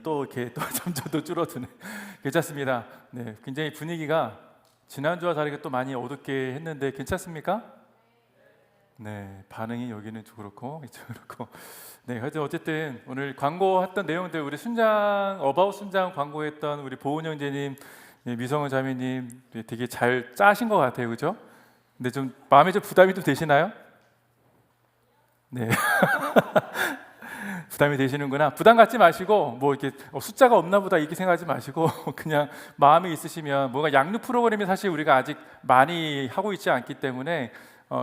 또 이렇게 또 점점 더 줄어드네. 괜찮습니다. 네, 굉장히 분위기가 지난주와 다르게 또 많이 어둡게 했는데 괜찮습니까? 네, 반응이 여기는 좀 그렇고 이쪽 그렇고. 네, 하여튼 어쨌든 오늘 광고했던 내용들, 우리 순장 어바웃 순장 광고했던 우리 보은 형제님, 네, 미성은 자매님, 네, 되게 잘 짜신 것 같아요, 그죠? 근데 좀 마음에 좀 부담이 좀 되시나요? 네. 부담이 되시는구나. 부담 갖지 마시고 뭐 이렇게 숫자가 없나 보다 이렇게 생각하지 마시고 그냥 마음이 있으시면, 뭔가 양육 프로그램이 사실 우리가 아직 많이 하고 있지 않기 때문에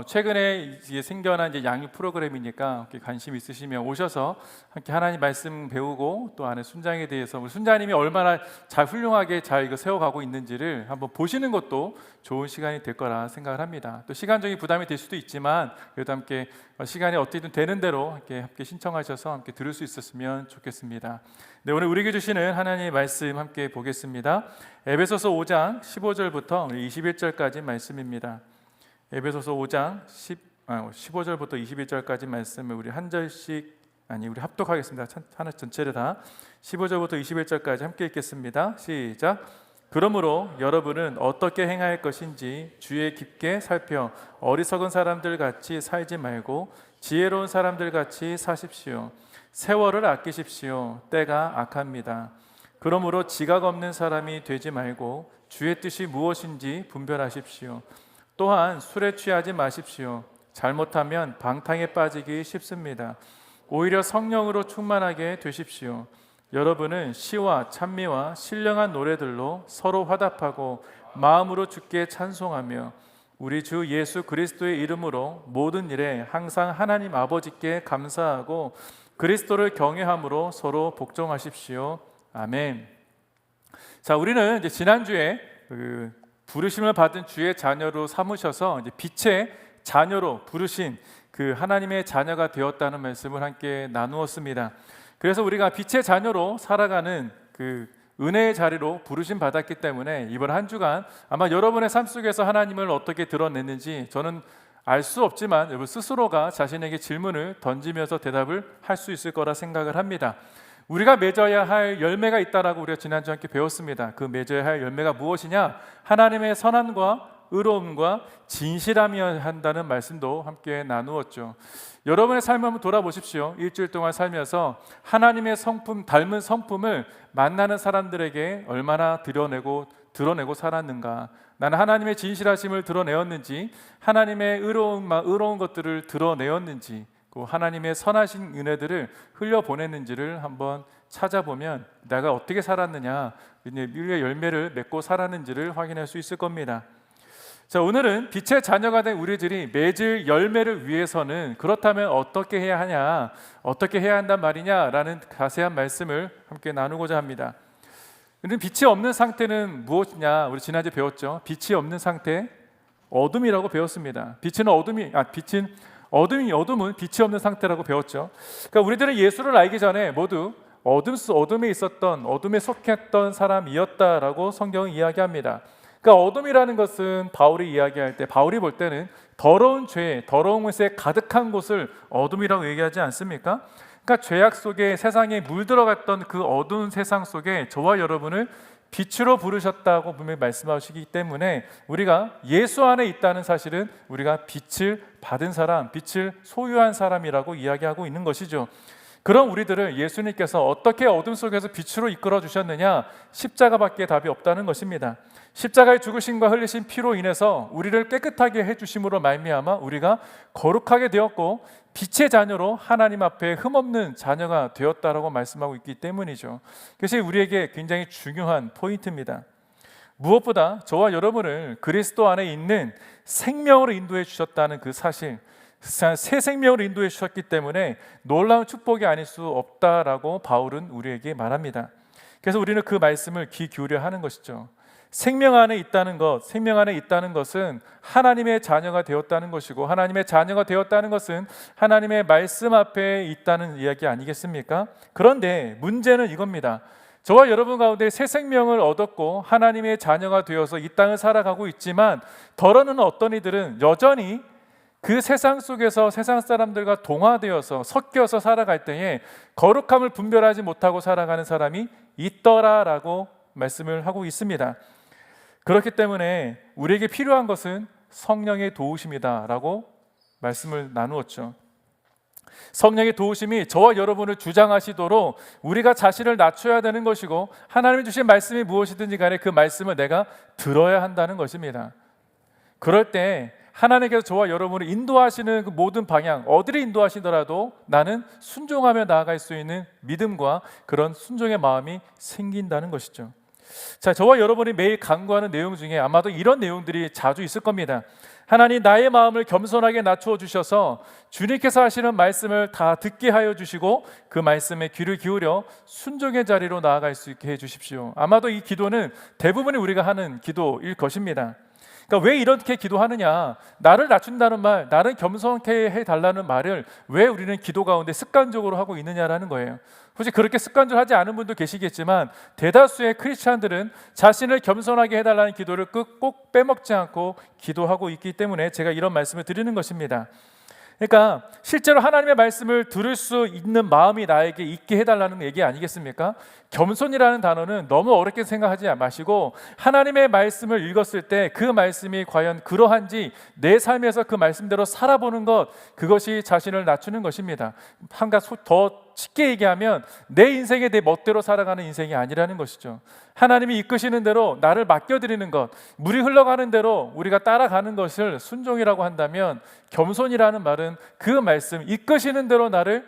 최근에 이제 생겨난 이제 양육 프로그램이니까 관심 있으시면 오셔서 함께 하나님 말씀 배우고, 또 안에 순장에 대해서 우리 순자님이 얼마나 잘 훌륭하게 잘 이거 세워가고 있는지를 한번 보시는 것도 좋은 시간이 될 거라 생각을 합니다. 또 시간적인 부담이 될 수도 있지만 그래도 함께 시간이 어떻게든 되는 대로 함께 신청하셔서 함께 들을 수 있었으면 좋겠습니다. 네, 오늘 우리에게 주시는 하나님의 말씀 함께 보겠습니다. 에베소서 5장 15절부터 21절까지 말씀입니다. 에베소서 5장 15절부터 21절까지 말씀을 우리 한 절씩, 우리 합독하겠습니다. 하나 전체를 다 15절부터 21절까지 함께 읽겠습니다. 시작. 그러므로 여러분은 어떻게 행할 것인지 주의 깊게 살펴 어리석은 사람들 같이 살지 말고 지혜로운 사람들 같이 사십시오. 세월을 아끼십시오. 때가 악합니다. 그러므로 지각 없는 사람이 되지 말고 주의 뜻이 무엇인지 분별하십시오. 또한 술에 취하지 마십시오. 잘못하면 방탕에 빠지기 쉽습니다. 오히려 성령으로 충만하게 되십시오. 여러분은 시와 찬미와 신령한 노래들로 서로 화답하고 마음으로 주께 찬송하며 우리 주 예수 그리스도의 이름으로 모든 일에 항상 하나님 아버지께 감사하고 그리스도를 경외함으로 서로 복종하십시오. 아멘. 자, 우리는 이제 지난주에 부르심을 받은 주의 자녀로 삼으셔서 이제 빛의 자녀로 부르신 그 하나님의 자녀가 되었다는 말씀을 함께 나누었습니다. 그래서 우리가 빛의 자녀로 살아가는 그 은혜의 자리로 부르심 받았기 때문에 이번 한 주간 아마 여러분의 삶 속에서 하나님을 어떻게 드러냈는지 저는 알 수 없지만 여러분 스스로가 자신에게 질문을 던지면서 대답을 할 수 있을 거라 생각을 합니다. 우리가 맺어야 할 열매가 있다라고 우리가 지난주 함께 배웠습니다. 그 맺어야 할 열매가 무엇이냐? 하나님의 선함과 의로움과 진실함이어야 한다는 말씀도 함께 나누었죠. 여러분의 삶을 한번 돌아보십시오. 일주일 동안 살면서 하나님의 성품, 닮은 성품을 만나는 사람들에게 얼마나 드러내고 살았는가? 나는 하나님의 진실하심을 드러내었는지, 하나님의 의로운 것들을 드러내었는지, 하나님의 선하신 은혜들을 흘려보냈는지를 한번 찾아보면 내가 어떻게 살았느냐, 우리의 열매를 맺고 살았는지를 확인할 수 있을 겁니다. 자, 오늘은 빛의 자녀가 된 우리들이 맺을 열매를 위해서는 그렇다면 어떻게 해야 하냐, 어떻게 해야 한단 말이냐라는 자세한 말씀을 함께 나누고자 합니다. 근데 빛이 없는 상태는 무엇이냐? 우리 지난주에 배웠죠. 빛이 없는 상태, 어둠이라고 배웠습니다. 어둠은 빛이 없는 상태라고 배웠죠. 그러니까 우리들은 예수를 알기 전에 모두 어둠에 있었던, 어둠에 속했던 사람이었다라고 성경은 이야기합니다. 그러니까 어둠이라는 것은 바울이 이야기할 때, 바울이 볼 때는 더러운 죄, 더러운 것에 가득한 곳을 어둠이라고 얘기하지 않습니까? 그러니까 죄악 속에 세상에 물들어갔던 그 어두운 세상 속에 저와 여러분을 빛으로 부르셨다고 분명히 말씀하시기 때문에 우리가 예수 안에 있다는 사실은 우리가 빛을 받은 사람, 빛을 소유한 사람이라고 이야기하고 있는 것이죠. 그런 우리들을 예수님께서 어떻게 어둠 속에서 빛으로 이끌어 주셨느냐? 십자가밖에 답이 없다는 것입니다. 십자가의 죽으심과 흘리신 피로 인해서 우리를 깨끗하게 해주심으로 말미암아 우리가 거룩하게 되었고 빛의 자녀로 하나님 앞에 흠없는 자녀가 되었다라고 말씀하고 있기 때문이죠. 그것이 우리에게 굉장히 중요한 포인트입니다. 무엇보다 저와 여러분을 그리스도 안에 있는 생명으로 인도해 주셨다는 그 사실, 새 생명으로 인도해 주셨기 때문에 놀라운 축복이 아닐 수 없다라고 바울은 우리에게 말합니다. 그래서 우리는 그 말씀을 귀 기울여 하는 것이죠. 생명 안에 있다는 것은 하나님의 자녀가 되었다는 것이고, 하나님의 자녀가 되었다는 것은 하나님의 말씀 앞에 있다는 이야기 아니겠습니까? 그런데 문제는 이겁니다. 저와 여러분 가운데 새 생명을 얻었고 하나님의 자녀가 되어서 이 땅을 살아가고 있지만 더러는 어떤 이들은 여전히 그 세상 속에서 세상 사람들과 동화되어서 섞여서 살아갈 때에 거룩함을 분별하지 못하고 살아가는 사람이 있더라라고 말씀을 하고 있습니다. 그렇기 때문에 우리에게 필요한 것은 성령의 도우심이다라고 말씀을 나누었죠. 성령의 도우심이 저와 여러분을 주장하시도록 우리가 자신을 낮춰야 되는 것이고, 하나님이 주신 말씀이 무엇이든지 간에 그 말씀을 내가 들어야 한다는 것입니다. 그럴 때 하나님께서 저와 여러분을 인도하시는 그 모든 방향, 어디를 인도하시더라도 나는 순종하며 나아갈 수 있는 믿음과 그런 순종의 마음이 생긴다는 것이죠. 자, 저와 여러분이 매일 강구하는 내용 중에 아마도 이런 내용들이 자주 있을 겁니다. 하나님, 나의 마음을 겸손하게 낮추어 주셔서 주님께서 하시는 말씀을 다 듣게 하여 주시고 그 말씀에 귀를 기울여 순종의 자리로 나아갈 수 있게 해 주십시오. 아마도 이 기도는 대부분이 우리가 하는 기도일 것입니다. 그러니까 왜 이렇게 기도하느냐, 나를 낮춘다는 말, 나를 겸손케 해달라는 말을 왜 우리는 기도 가운데 습관적으로 하고 있느냐라는 거예요. 혹시 그렇게 습관적으로 하지 않은 분도 계시겠지만 대다수의 크리스찬들은 자신을 겸손하게 해달라는 기도를 꼭 빼먹지 않고 기도하고 있기 때문에 제가 이런 말씀을 드리는 것입니다. 그러니까 실제로 하나님의 말씀을 들을 수 있는 마음이 나에게 있게 해달라는 얘기 아니겠습니까? 겸손이라는 단어는 너무 어렵게 생각하지 마시고 하나님의 말씀을 읽었을 때 그 말씀이 과연 그러한지 내 삶에서 그 말씀대로 살아보는 것, 그것이 자신을 낮추는 것입니다. 한 가지 더 쉽게 얘기하면 내 인생에 내 멋대로 살아가는 인생이 아니라는 것이죠. 하나님이 이끄시는 대로 나를 맡겨드리는 것, 물이 흘러가는 대로 우리가 따라가는 것을 순종이라고 한다면, 겸손이라는 말은 그 말씀, 이끄시는 대로 나를,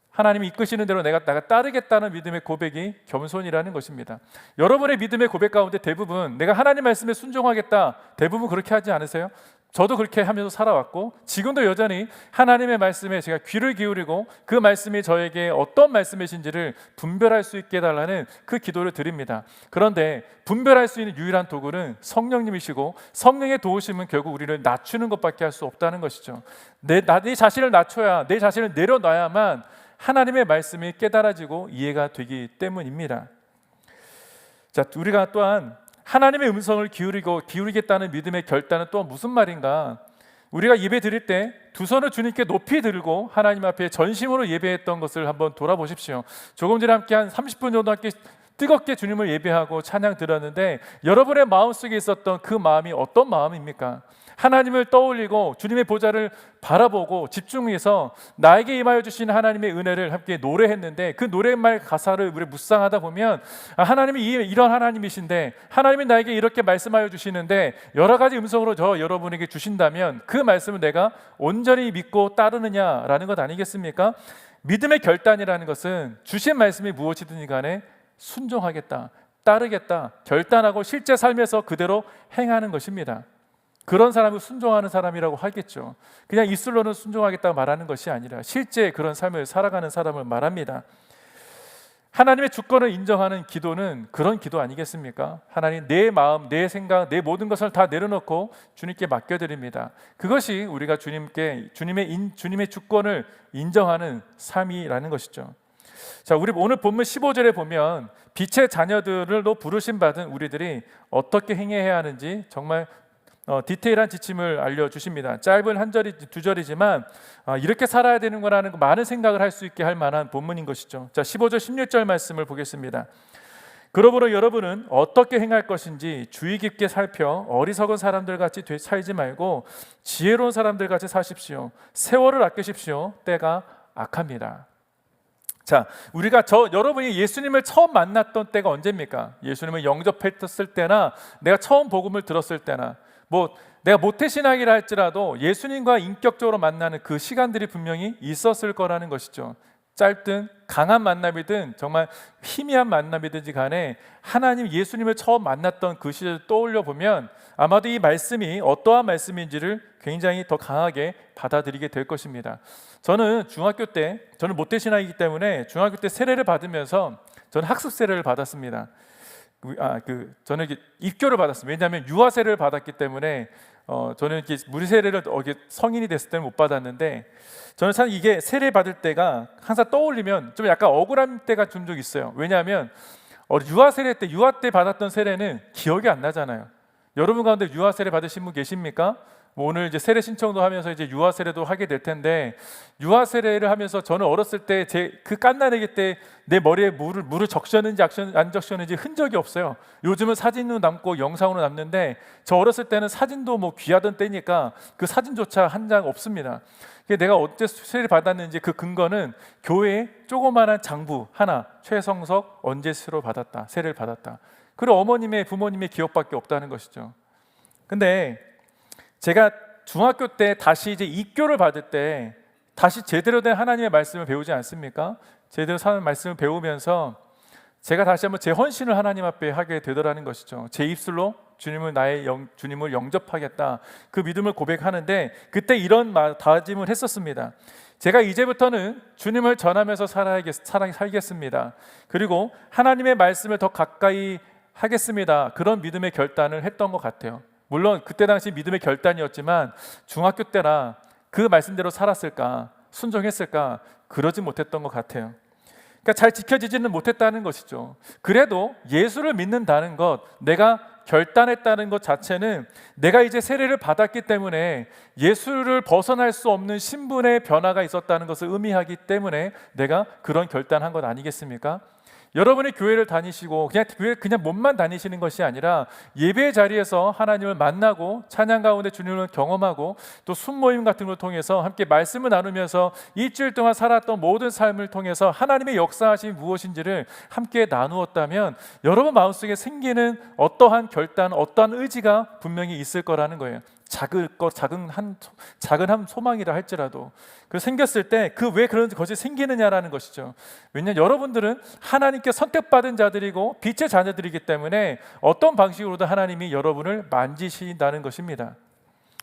하나님이 이끄시는 대로 내가 따르겠다는 믿음의 고백이 겸손이라는 것입니다. 여러분의 믿음의 고백 가운데 대부분 내가 하나님 말씀에 순종하겠다, 대부분 그렇게 하지 않으세요? 저도 그렇게 하면서 살아왔고 지금도 여전히 하나님의 말씀에 제가 귀를 기울이고 그 말씀이 저에게 어떤 말씀이신지를 분별할 수 있게 해달라는 그 기도를 드립니다. 그런데 분별할 수 있는 유일한 도구는 성령님이시고, 성령의 도우심은 결국 우리를 낮추는 것밖에 할 수 없다는 것이죠. 내 자신을 낮춰야, 내 자신을 내려놔야만 하나님의 말씀이 깨달아지고 이해가 되기 때문입니다. 자, 우리가 또한 하나님의 음성을 기울이겠다는 믿음의 결단은 또 무슨 말인가? 우리가 예배 드릴 때 두 손을 주님께 높이 들고 하나님 앞에 전심으로 예배했던 것을 한번 돌아보십시오. 조금 전에 함께 한 30분 정도 함께 뜨겁게 주님을 예배하고 찬양 드렸는데, 여러분의 마음속에 있었던 그 마음이 어떤 마음입니까? 하나님을 떠올리고 주님의 보좌를 바라보고 집중해서 나에게 임하여 주신 하나님의 은혜를 함께 노래했는데, 그 노래말 가사를 우리 묵상하다 보면 하나님이 이런 하나님이신데, 하나님이 나에게 이렇게 말씀하여 주시는데 여러 가지 음성으로 저 여러분에게 주신다면 그 말씀을 내가 온전히 믿고 따르느냐라는 것 아니겠습니까? 믿음의 결단이라는 것은 주신 말씀이 무엇이든지 간에 순종하겠다, 따르겠다 결단하고 실제 삶에서 그대로 행하는 것입니다. 그런 사람을 순종하는 사람이라고 하겠죠. 그냥 입술로는 순종하겠다고 말하는 것이 아니라 실제 그런 삶을 살아가는 사람을 말합니다. 하나님의 주권을 인정하는 기도는 그런 기도 아니겠습니까? 하나님, 내 마음, 내 생각, 내 모든 것을 다 내려놓고 주님께 맡겨드립니다. 그것이 우리가 주님의 주권을 인정하는 삶이라는 것이죠. 자, 우리 오늘 본문 15절에 보면 빛의 자녀들로 부르심 받은 우리들이 어떻게 행해야 하는지 정말 디테일한 지침을 알려주십니다. 짧은 한 절이 두 절이지만 이렇게 살아야 되는 거라는 많은 생각을 할 수 있게 할 만한 본문인 것이죠. 자, 15절 16절 말씀을 보겠습니다. 그러므로 여러분은 어떻게 행할 것인지 주의 깊게 살펴 어리석은 사람들 같이 살지 말고 지혜로운 사람들 같이 사십시오. 세월을 아끼십시오. 때가 악합니다. 자, 우리가 여러분이 예수님을 처음 만났던 때가 언제입니까? 예수님을 영접했을 때나 내가 처음 복음을 들었을 때나, 내가 모태신앙이라 할지라도 예수님과 인격적으로 만나는 그 시간들이 분명히 있었을 거라는 것이죠. 짧든 강한 만남이든 정말 희미한 만남이든지 간에 하나님 예수님을 처음 만났던 그 시절을 떠올려 보면 아마도 이 말씀이 어떠한 말씀인지를 굉장히 더 강하게 받아들이게 될 것입니다. 저는 저는 모태신앙이기 때문에 중학교 때 세례를 받으면서 저는 학습 세례를 받았습니다. 저는 입교를 받았습니다. 왜냐하면 유아 세례를 받았기 때문에 저는 무리 세례를 성인이 됐을 때는 못 받았는데, 저는 참 이게 세례 받을 때가 항상 떠올리면 좀 약간 억울한 때가 종종 있어요. 왜냐하면 유아 세례 때, 유아 때 받았던 세례는 기억이 안 나잖아요. 여러분 가운데 유아 세례 받으신 분 계십니까? 뭐 오늘 이제 세례 신청도 하면서 이제 유아 세례도 하게 될 텐데, 유아 세례를 하면서 저는 어렸을 때 제 그 갓난아기 때 내 머리에 물을 적셨는지 안 적셨는지 흔적이 없어요. 요즘은 사진으로 남고 영상으로 남는데, 저 어렸을 때는 사진도 뭐 귀하던 때니까 그 사진조차 한 장 없습니다. 내가 어째 세례를 받았는지 그 근거는 교회에 조그마한 장부 하나, 최성석 언제 세례를 받았다. 그리고 부모님의 기억밖에 없다는 것이죠. 근데 제가 중학교 때 다시 이제 입교를 받을 때 다시 제대로 된 하나님의 말씀을 배우지 않습니까? 제대로 사는 말씀을 배우면서 제가 다시 한번 제 헌신을 하나님 앞에 하게 되더라는 것이죠. 제 입술로 주님을 영접하겠다, 그 믿음을 고백하는데, 그때 이런 다짐을 했었습니다. 제가 이제부터는 주님을 전하면서 살겠습니다. 그리고 하나님의 말씀을 더 가까이 하겠습니다. 그런 믿음의 결단을 했던 것 같아요. 물론 그때 당시 믿음의 결단이었지만 중학교 때라 그 말씀대로 살았을까, 순종했을까, 그러지 못했던 것 같아요. 그러니까 잘 지켜지지는 못했다는 것이죠. 그래도 예수를 믿는다는 것, 내가 결단했다는 것 자체는 내가 이제 세례를 받았기 때문에 예수를 벗어날 수 없는 신분의 변화가 있었다는 것을 의미하기 때문에 내가 그런 결단한 것 아니겠습니까? 여러분이 교회를 다니시고 그냥 몸만 다니시는 것이 아니라 예배 자리에서 하나님을 만나고 찬양 가운데 주님을 경험하고 또 순모임 같은 걸 통해서 함께 말씀을 나누면서 일주일 동안 살았던 모든 삶을 통해서 하나님의 역사하심이 무엇인지를 함께 나누었다면 여러분 마음속에 생기는 어떠한 결단, 어떠한 의지가 분명히 있을 거라는 거예요. 작은 한 소망이라 할지라도 그 생겼을 때 왜 그런 것이 생기느냐라는 것이죠. 왜냐하면 여러분들은 하나님께 선택받은 자들이고 빛의 자녀들이기 때문에 어떤 방식으로도 하나님이 여러분을 만지신다는 것입니다.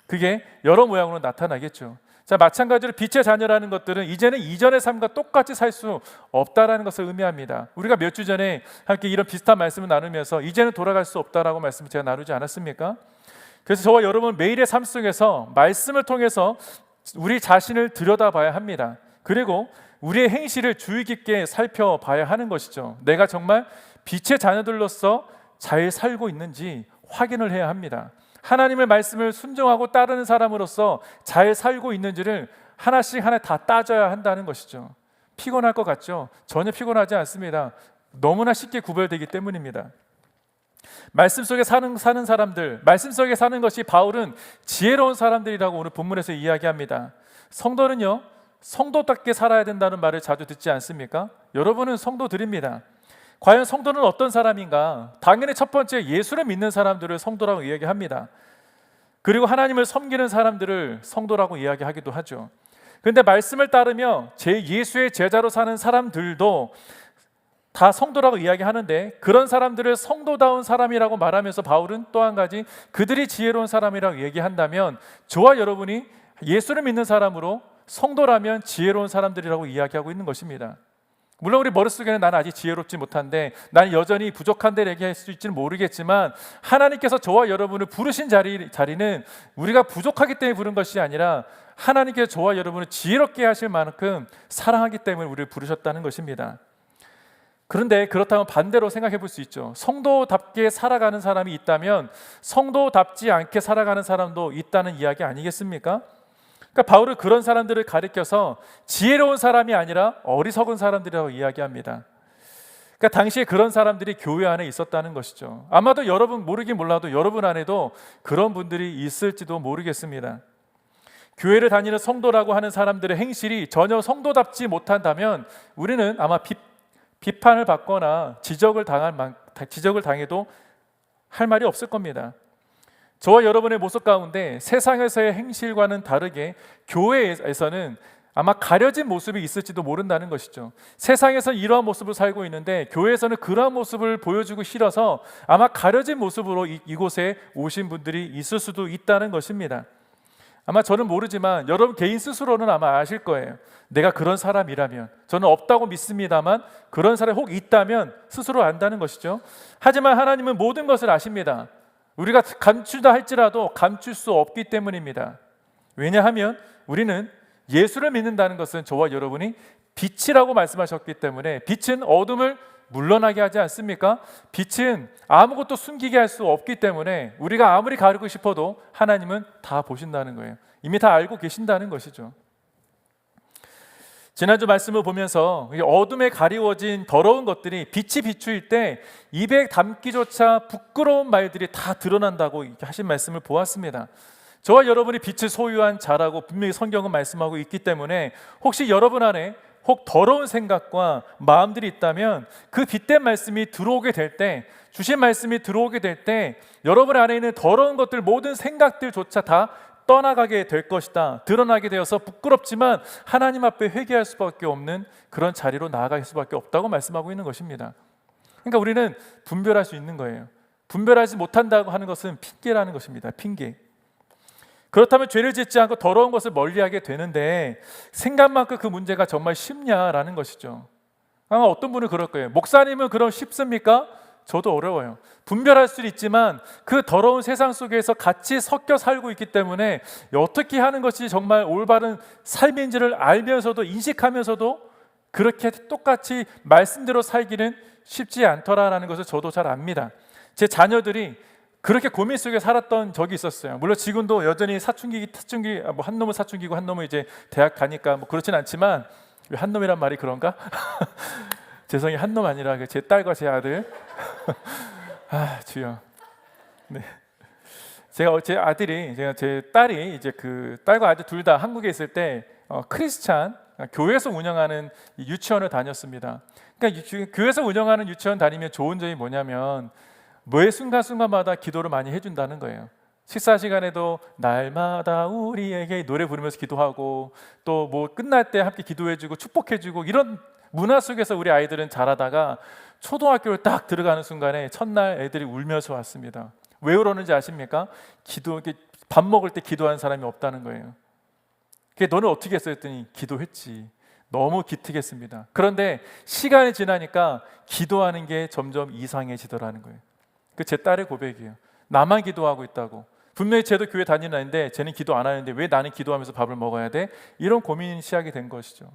그게 여러 모양으로 나타나겠죠. 자, 마찬가지로 빛의 자녀라는 것들은 이제는 이전의 삶과 똑같이 살 수 없다라는 것을 의미합니다. 우리가 몇 주 전에 함께 이런 비슷한 말씀을 나누면서 이제는 돌아갈 수 없다라고 말씀을 제가 나누지 않았습니까? 그래서 저와 여러분 매일의 삶 속에서 말씀을 통해서 우리 자신을 들여다봐야 합니다. 그리고 우리의 행실을 주의 깊게 살펴봐야 하는 것이죠. 내가 정말 빛의 자녀들로서 잘 살고 있는지 확인을 해야 합니다. 하나님의 말씀을 순종하고 따르는 사람으로서 잘 살고 있는지를 하나씩 다 따져야 한다는 것이죠. 피곤할 것 같죠? 전혀 피곤하지 않습니다. 너무나 쉽게 구별되기 때문입니다. 말씀 속에 사는 사람들, 말씀 속에 사는 것이 바울은 지혜로운 사람들이라고 오늘 본문에서 이야기합니다. 성도는요, 성도답게 살아야 된다는 말을 자주 듣지 않습니까? 여러분은 성도들입니다. 과연 성도는 어떤 사람인가? 당연히 첫 번째 예수를 믿는 사람들을 성도라고 이야기합니다. 그리고 하나님을 섬기는 사람들을 성도라고 이야기하기도 하죠. 그런데 말씀을 따르며 예수의 제자로 사는 사람들도 다 성도라고 이야기하는데, 그런 사람들을 성도다운 사람이라고 말하면서 바울은 또 한 가지 그들이 지혜로운 사람이라고 얘기한다면, 저와 여러분이 예수를 믿는 사람으로 성도라면 지혜로운 사람들이라고 이야기하고 있는 것입니다. 물론 우리 머릿속에는 나는 아직 지혜롭지 못한데, 나는 여전히 부족한데 얘기할 수 있지는 모르겠지만, 하나님께서 저와 여러분을 부르신 자리는 우리가 부족하기 때문에 부른 것이 아니라 하나님께서 저와 여러분을 지혜롭게 하실 만큼 사랑하기 때문에 우리를 부르셨다는 것입니다. 그런데 그렇다면 반대로 생각해 볼 수 있죠. 성도답게 살아가는 사람이 있다면 성도답지 않게 살아가는 사람도 있다는 이야기 아니겠습니까? 그러니까 바울은 그런 사람들을 가리켜서 지혜로운 사람이 아니라 어리석은 사람들이라고 이야기합니다. 그러니까 당시에 그런 사람들이 교회 안에 있었다는 것이죠. 아마도 여러분 모르긴 몰라도 여러분 안에도 그런 분들이 있을지도 모르겠습니다. 교회를 다니는 성도라고 하는 사람들의 행실이 전혀 성도답지 못한다면 우리는 아마 비판을 받거나 지적을 당해도 할 말이 없을 겁니다. 저와 여러분의 모습 가운데 세상에서의 행실과는 다르게 교회에서는 아마 가려진 모습이 있을지도 모른다는 것이죠. 세상에서 이러한 모습을 살고 있는데 교회에서는 그러한 모습을 보여주고 싫어서 아마 가려진 모습으로 이곳에 오신 분들이 있을 수도 있다는 것입니다. 아마 저는 모르지만 여러분 개인 스스로는 아마 아실 거예요. 내가 그런 사람이라면, 저는 없다고 믿습니다만 그런 사람이 혹 있다면 스스로 안다는 것이죠. 하지만 하나님은 모든 것을 아십니다. 우리가 감추다 할지라도 감출 수 없기 때문입니다. 왜냐하면 우리는 예수를 믿는다는 것은 저와 여러분이 빛이라고 말씀하셨기 때문에, 빛은 어둠을 물러나게 하지 않습니까? 빛은 아무것도 숨기게 할 수 없기 때문에 우리가 아무리 가리고 싶어도 하나님은 다 보신다는 거예요. 이미 다 알고 계신다는 것이죠. 지난주 말씀을 보면서 어둠에 가리워진 더러운 것들이 빛이 비추일 때 입에 담기조차 부끄러운 말들이 다 드러난다고 하신 말씀을 보았습니다. 저와 여러분이 빛을 소유한 자라고 분명히 성경은 말씀하고 있기 때문에 혹시 여러분 안에 혹 더러운 생각과 마음들이 있다면 그 빛된 말씀이 들어오게 될 때, 주신 말씀이 들어오게 될 때 여러분 안에 있는 더러운 것들, 모든 생각들조차 다 떠나가게 될 것이다. 드러나게 되어서 부끄럽지만 하나님 앞에 회개할 수밖에 없는 그런 자리로 나아갈 수밖에 없다고 말씀하고 있는 것입니다. 그러니까 우리는 분별할 수 있는 거예요. 분별하지 못한다고 하는 것은 핑계라는 것입니다. 핑계. 그렇다면 죄를 짓지 않고 더러운 것을 멀리하게 되는데 생각만큼 그 문제가 정말 쉽냐라는 것이죠. 아마 어떤 분은 그럴 거예요. 목사님은 그럼 쉽습니까? 저도 어려워요. 분별할 수는 있지만 그 더러운 세상 속에서 같이 섞여 살고 있기 때문에 어떻게 하는 것이 정말 올바른 삶인지를 알면서도, 인식하면서도 그렇게 똑같이 말씀대로 살기는 쉽지 않더라라는 것을 저도 잘 압니다. 제 자녀들이 그렇게 고민 속에 살았던 적이 있었어요. 물론 지금도 여전히 사춘기 뭐 한 놈은 사춘기고 한 놈은 이제 대학 가니까 뭐 그렇진 않지만, 왜 한 놈이란 말이 그런가? 죄송해요. 한 놈 아니라 제 딸과 제 아들. 아, 주여. 네. 제 딸이 이제 그 딸과 아들 둘 다 한국에 있을 때 크리스찬 교회에서 운영하는 유치원을 다녔습니다. 그러니까 교회에서 운영하는 유치원 다니면 좋은 점이 뭐냐면 매 순간순간마다 기도를 많이 해준다는 거예요. 식사 시간에도 날마다 우리에게 노래 부르면서 기도하고 또 뭐 끝날 때 함께 기도해주고 축복해주고 이런 문화 속에서 우리 아이들은 자라다가 초등학교를 딱 들어가는 순간에 첫날 애들이 울면서 왔습니다. 왜 그러는지 아십니까? 밥 먹을 때 기도하는 사람이 없다는 거예요. 너는 어떻게 했어요? 했더니 기도했지. 너무 기특했습니다. 그런데 시간이 지나니까 기도하는 게 점점 이상해지더라는 거예요. 제 딸의 고백이에요. 나만 기도하고 있다고. 분명히 쟤도 교회 다니는 아이인데 쟤는 기도 안 하는데 왜 나는 기도하면서 밥을 먹어야 돼? 이런 고민이 시작이 된 것이죠.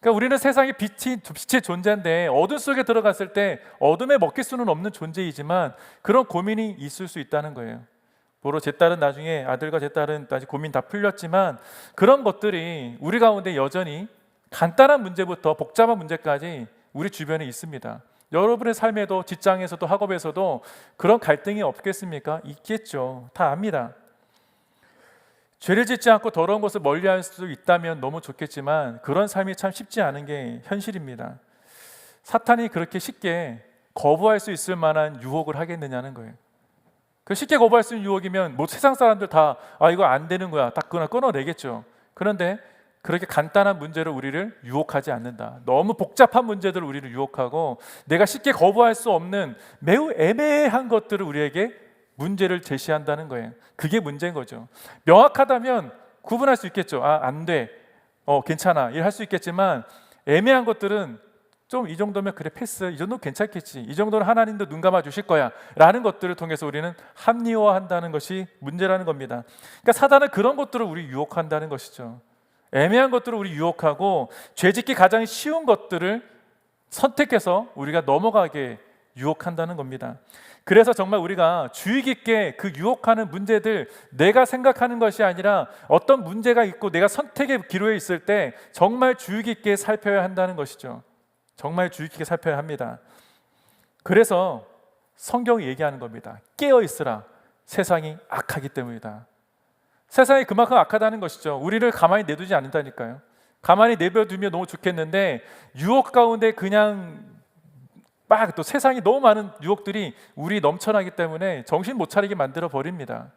그러니까 우리는 세상에 빛의 존재인데 어둠 속에 들어갔을 때 어둠에 먹힐 수는 없는 존재이지만 그런 고민이 있을 수 있다는 거예요. 보러 제 딸은 나중에 아들과 제 딸은 아직 고민 다 풀렸지만 그런 것들이 우리 가운데 여전히 간단한 문제부터 복잡한 문제까지 우리 주변에 있습니다. 여러분의 삶에도 직장에서도 학업에서도 그런 갈등이 없겠습니까? 있겠죠. 다 압니다. 죄를 짓지 않고 더러운 것을 멀리할 수 있다면 너무 좋겠지만 그런 삶이 참 쉽지 않은 게 현실입니다. 사탄이 그렇게 쉽게 거부할 수 있을 만한 유혹을 하겠느냐는 거예요. 쉽게 거부할 수 있는 유혹이면 뭐 세상 사람들 다 이거 안 되는 거야 딱 끊어내겠죠. 그런데 그렇게 간단한 문제로 우리를 유혹하지 않는다. 너무 복잡한 문제들을 우리를 유혹하고 내가 쉽게 거부할 수 없는 매우 애매한 것들을 우리에게 문제를 제시한다는 거예요. 그게 문제인 거죠. 명확하다면 구분할 수 있겠죠. 안 돼. 괜찮아. 이럴 수 있겠지만 애매한 것들은 좀 이 정도면 그래 패스. 이 정도는 괜찮겠지. 이 정도는 하나님도 눈 감아 주실 거야. 라는 것들을 통해서 우리는 합리화한다는 것이 문제라는 겁니다. 그러니까 사단은 그런 것들을 우리 유혹한다는 것이죠. 애매한 것들을 우리 유혹하고 죄짓기 가장 쉬운 것들을 선택해서 우리가 넘어가게 유혹한다는 겁니다. 그래서 정말 우리가 주의 깊게 그 유혹하는 문제들 내가 생각하는 것이 아니라 어떤 문제가 있고 내가 선택의 기로에 있을 때 정말 주의 깊게 살펴야 한다는 것이죠. 정말 주의 깊게 살펴야 합니다. 그래서 성경이 얘기하는 겁니다. 깨어 있으라. 세상이 악하기 때문이다. 세상이 그만큼 악하다는 것이죠. 우리를 가만히 내두지 않는다니까요. 가만히 내버려두면 너무 좋겠는데 유혹 가운데 그냥 또 세상이 너무 많은 유혹들이 우리 넘쳐나기 때문에 정신 못 차리게 만들어 버립니다.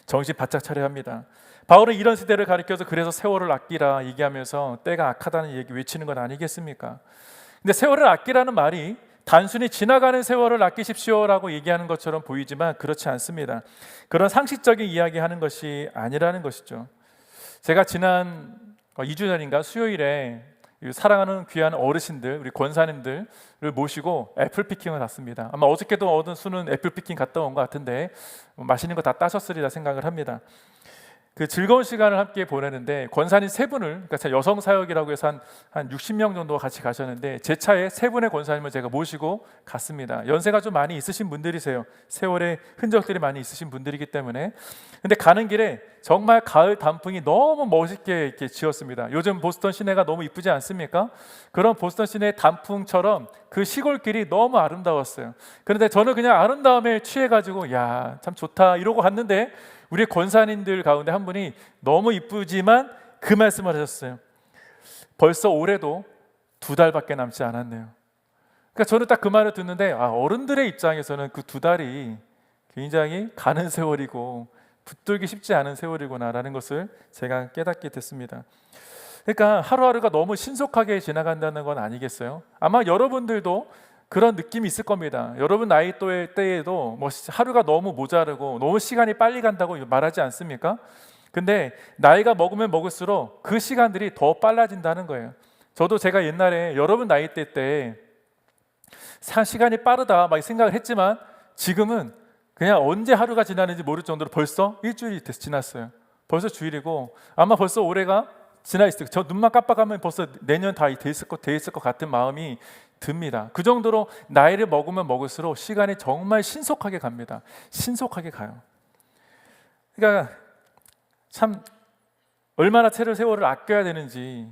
정신 바짝 차려야 합니다. 바울은 이런 시대를 가리켜서 그래서 세월을 아끼라 얘기하면서 때가 악하다는 얘기 외치는 건 아니겠습니까? 근데 세월을 아끼라는 말이 단순히 지나가는 세월을 아끼십시오라고 얘기하는 것처럼 보이지만 그렇지 않습니다. 그런 상식적인 이야기하는 것이 아니라는 것이죠. 제가 지난 2주 전인가 수요일에 사랑하는 귀한 어르신들, 우리 권사님들을 모시고 애플 피킹을 갔습니다. 아마 어저께도 얻은 수는 애플 피킹 갔다 온 것 같은데 맛있는 거 다 따셨으리라 생각을 합니다. 그 즐거운 시간을 함께 보내는데 권사님 세 분을, 그러니까 여성 사역이라고 해서 한 60명 정도 같이 가셨는데 제 차에 세 분의 권사님을 제가 모시고 갔습니다. 연세가 좀 많이 있으신 분들이세요. 세월의 흔적들이 많이 있으신 분들이기 때문에. 근데 가는 길에 정말 가을 단풍이 너무 멋있게 이렇게 지었습니다. 요즘 보스턴 시내가 너무 이쁘지 않습니까? 그런 보스턴 시내 단풍처럼 그 시골길이 너무 아름다웠어요. 그런데 저는 그냥 아름다움에 취해가지고 야, 참 좋다 이러고 갔는데 우리 권사님들 가운데 한 분이 너무 이쁘지만 그 말씀을 하셨어요. 벌써 올해도 2달밖에 남지 않았네요. 그러니까 저는 딱 그 말을 듣는데 어른들의 입장에서는 그 2달이 굉장히 가는 세월이고 붙들기 쉽지 않은 세월이구나라는 것을 제가 깨닫게 됐습니다. 그러니까 하루하루가 너무 신속하게 지나간다는 건 아니겠어요? 아마 여러분들도 그런 느낌이 있을 겁니다. 여러분 나이 또의 때에도 뭐 하루가 너무 모자르고 너무 시간이 빨리 간다고 말하지 않습니까? 근데 나이가 먹으면 먹을수록 그 시간들이 더 빨라진다는 거예요. 저도 제가 옛날에 여러분 나이 때 시간이 빠르다 막 생각을 했지만 지금은 그냥 언제 하루가 지나는지 모를 정도로 벌써 일주일이 지났어요. 벌써 주일이고 아마 벌써 올해가 지나 있을 저 눈만 깜빡하면 벌써 내년 다 돼 있을 것 같은 마음이 듭니다. 그 정도로 나이를 먹으면 먹을수록 시간이 정말 신속하게 갑니다. 신속하게 가요. 그러니까 참 얼마나 세월을 아껴야 되는지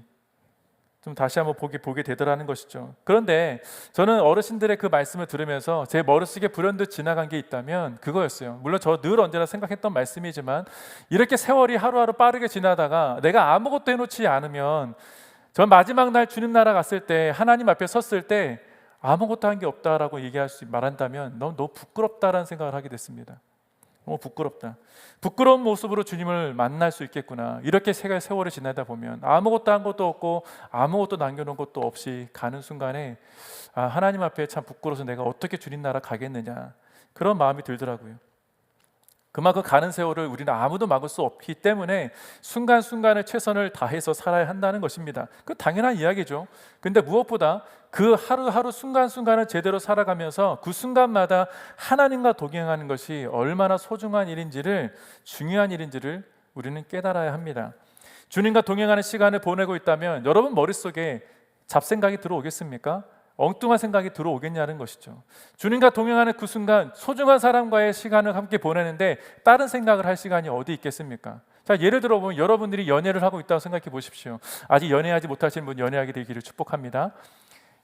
좀 다시 한번 보게 되더라는 것이죠. 그런데 저는 어르신들의 그 말씀을 들으면서 제 머릿속에 불현듯 지나간 게 있다면 그거였어요. 물론 저 늘 언제나 생각했던 말씀이지만 이렇게 세월이 하루하루 빠르게 지나다가 내가 아무것도 해놓지 않으면 전 마지막 날 주님 나라 갔을 때 하나님 앞에 섰을 때 아무것도 한 게 없다라고 말한다면 너무 부끄럽다라는 생각을 하게 됐습니다. 너무 부끄럽다. 부끄러운 모습으로 주님을 만날 수 있겠구나. 이렇게 세월이 지나다 보면 아무것도 한 것도 없고 아무것도 남겨놓은 것도 없이 가는 순간에 하나님 앞에 참 부끄러워서 내가 어떻게 주님 나라 가겠느냐 그런 마음이 들더라고요. 그만큼 가는 세월을 우리는 아무도 막을 수 없기 때문에 순간순간을 최선을 다해서 살아야 한다는 것입니다. 그 당연한 이야기죠. 근데 무엇보다 그 하루하루 순간순간을 제대로 살아가면서 그 순간마다 하나님과 동행하는 것이 얼마나 소중한 일인지를, 중요한 일인지를 우리는 깨달아야 합니다. 주님과 동행하는 시간을 보내고 있다면 여러분 머릿속에 잡생각이 들어오겠습니까? 엉뚱한 생각이 들어오겠냐는 것이죠. 주님과 동행하는 그 순간 소중한 사람과의 시간을 함께 보내는데 다른 생각을 할 시간이 어디 있겠습니까? 자, 예를 들어 보면 여러분들이 연애를 하고 있다고 생각해 보십시오. 아직 연애하지 못하신 분 연애하게 되기를 축복합니다.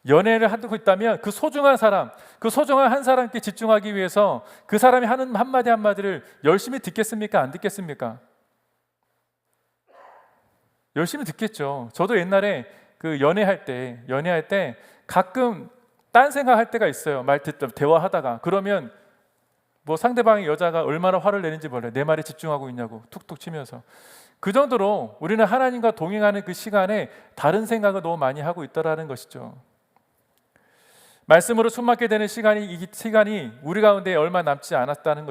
연애를 하고 있다면 그 소중한 사람, 그 소중한 한 사람께 집중하기 위해서 그 사람이 하는 한마디 한마디를 열심히 듣겠습니까? 안 듣겠습니까? 열심히 듣겠죠. 저도 옛날에 그 연애할 때 가끔 딴 생각할 때가 있어요. 대화하다가 그러면 뭐 상대방의 여자가 얼마나 화를 내는지 몰라요. 내 말에 집중하고 있냐고 툭툭 치면서. 그 정도로 우리는 하나님과 동행하는 그 시간에 다른 생각을 너무 많이 하고 있다라는 것이죠. 말씀으로 숨막게 되는 이 시간이 우리 가운데 얼마 남지 않았다는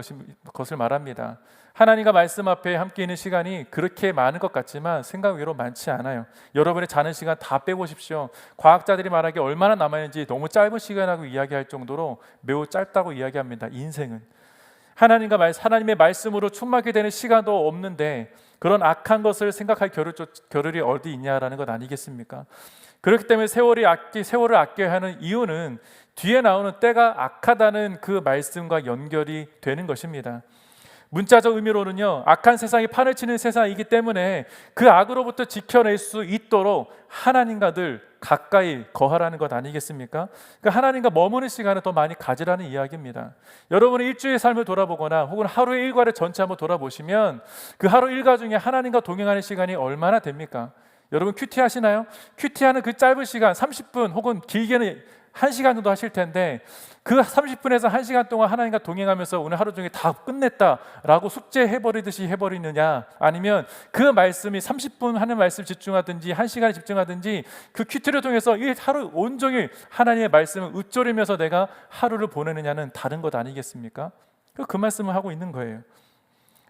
것을 말합니다. 하나님과 말씀 앞에 함께 있는 시간이 그렇게 많은 것 같지만 생각 외로 많지 않아요. 여러분의 자는 시간 다 빼보십시오. 과학자들이 말하기에 얼마나 남아있는지 너무 짧은 시간이라고 이야기할 정도로 매우 짧다고 이야기합니다. 인생은 하나님의 말씀으로 충만하게 되는 시간도 없는데 그런 악한 것을 생각할 겨를이 어디 있냐라는 것 아니겠습니까? 그렇기 때문에 세월을 아껴야 하는 이유는 뒤에 나오는 때가 악하다는 그 말씀과 연결이 되는 것입니다. 문자적 의미로는요, 악한 세상이 판을 치는 세상이기 때문에 그 악으로부터 지켜낼 수 있도록 하나님과 늘 가까이 거하라는 것 아니겠습니까? 그러니까 하나님과 머무는 시간을 더 많이 가지라는 이야기입니다. 여러분의 일주일의 삶을 돌아보거나 혹은 하루의 일과를 전체 한번 돌아보시면 그 하루 일과 중에 하나님과 동행하는 시간이 얼마나 됩니까? 여러분 큐티 하시나요? 큐티하는 그 짧은 시간 30분 혹은 길게는 1시간 정도 하실 텐데 그 30분에서 1시간 동안 하나님과 동행하면서 오늘 하루 중에 다 끝냈다라고 숙제해버리듯이 해버리느냐, 아니면 그 말씀이 30분 하는 말씀 집중하든지 1시간에 집중하든지 그 큐티를 통해서 이 하루 온종일 하나님의 말씀을 읊조리면서 내가 하루를 보내느냐는 다른 것 아니겠습니까? 그 말씀을 하고 있는 거예요.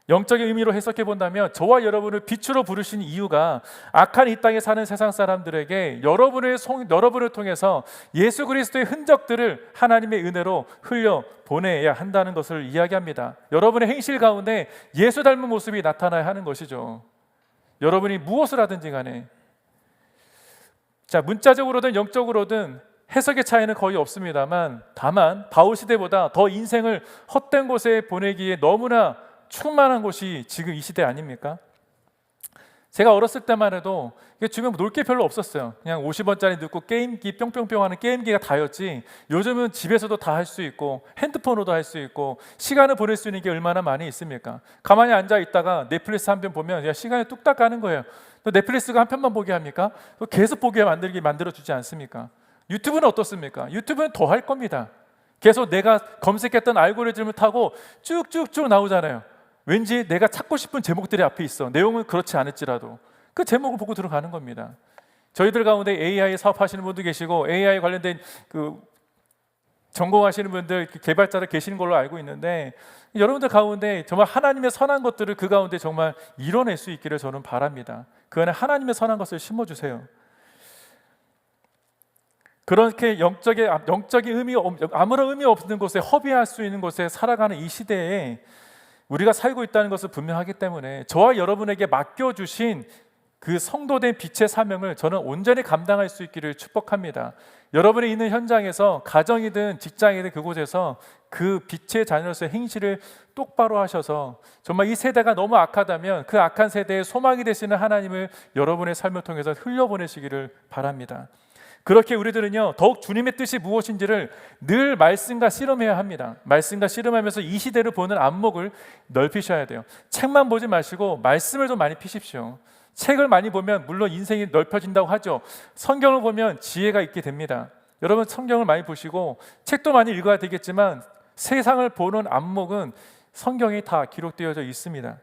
영적인 의미로 해석해 본다면 저와 여러분을 빛으로 부르신 이유가 악한 이 땅에 사는 세상 사람들에게 여러분을 통해서 예수 그리스도의 흔적들을 하나님의 은혜로 흘려 보내야 한다는 것을 이야기합니다. 여러분의 행실 가운데 예수 닮은 모습이 나타나야 하는 것이죠. 여러분이 무엇을 하든지 간에, 자, 문자적으로든 영적으로든 해석의 차이는 거의 없습니다만, 다만 바울 시대보다 더 인생을 헛된 곳에 보내기에 너무나 충만한 곳이 지금 이 시대 아닙니까? 제가 어렸을 때만 해도 지금 놀 게 별로 없었어요. 그냥 50원짜리 넣고 게임기 뿅뿅뿅 하는 게임기가 다였지, 요즘은 집에서도 다 할 수 있고 핸드폰으로도 할 수 있고 시간을 보낼 수 있는 게 얼마나 많이 있습니까? 가만히 앉아 있다가 넷플릭스 한 편 보면 시간이 뚝딱 가는 거예요. 또 넷플릭스가 한 편만 보게 합니까? 또 계속 보게 만들어주지 않습니까? 유튜브는 어떻습니까? 유튜브는 더 할 겁니다. 계속 내가 검색했던 알고리즘을 타고 쭉쭉쭉 나오잖아요. 왠지 내가 찾고 싶은 제목들이 앞에 있어. 내용은 그렇지 않을지라도 그 제목을 보고 들어가는 겁니다. 저희들 가운데 AI 사업하시는 분도 계시고 AI 관련된 전공하시는 분들, 개발자들 계시는 걸로 알고 있는데, 여러분들 가운데 정말 하나님의 선한 것들을 그 가운데 정말 이뤄낼 수 있기를 저는 바랍니다. 그 안에 하나님의 선한 것을 심어주세요. 그렇게 영적인 아무런 의미 없는 곳에, 허비할 수 있는 곳에 살아가는 이 시대에 우리가 살고 있다는 것을 분명하기 때문에 저와 여러분에게 맡겨주신 그 성도된 빛의 사명을 저는 온전히 감당할 수 있기를 축복합니다. 여러분이 있는 현장에서, 가정이든 직장이든 그곳에서 그 빛의 자녀로서의 행실을 똑바로 하셔서 정말 이 세대가 너무 악하다면 그 악한 세대의 소망이 되시는 하나님을 여러분의 삶을 통해서 흘려보내시기를 바랍니다. 그렇게 우리들은요, 더욱 주님의 뜻이 무엇인지를 늘 말씀과 씨름해야 합니다. 말씀과 씨름하면서 이 시대를 보는 안목을 넓히셔야 돼요. 책만 보지 마시고 말씀을 좀 많이 피십시오. 책을 많이 보면 물론 인생이 넓혀진다고 하죠. 성경을 보면 지혜가 있게 됩니다. 여러분, 성경을 많이 보시고 책도 많이 읽어야 되겠지만 세상을 보는 안목은 성경에 다 기록되어져 있습니다.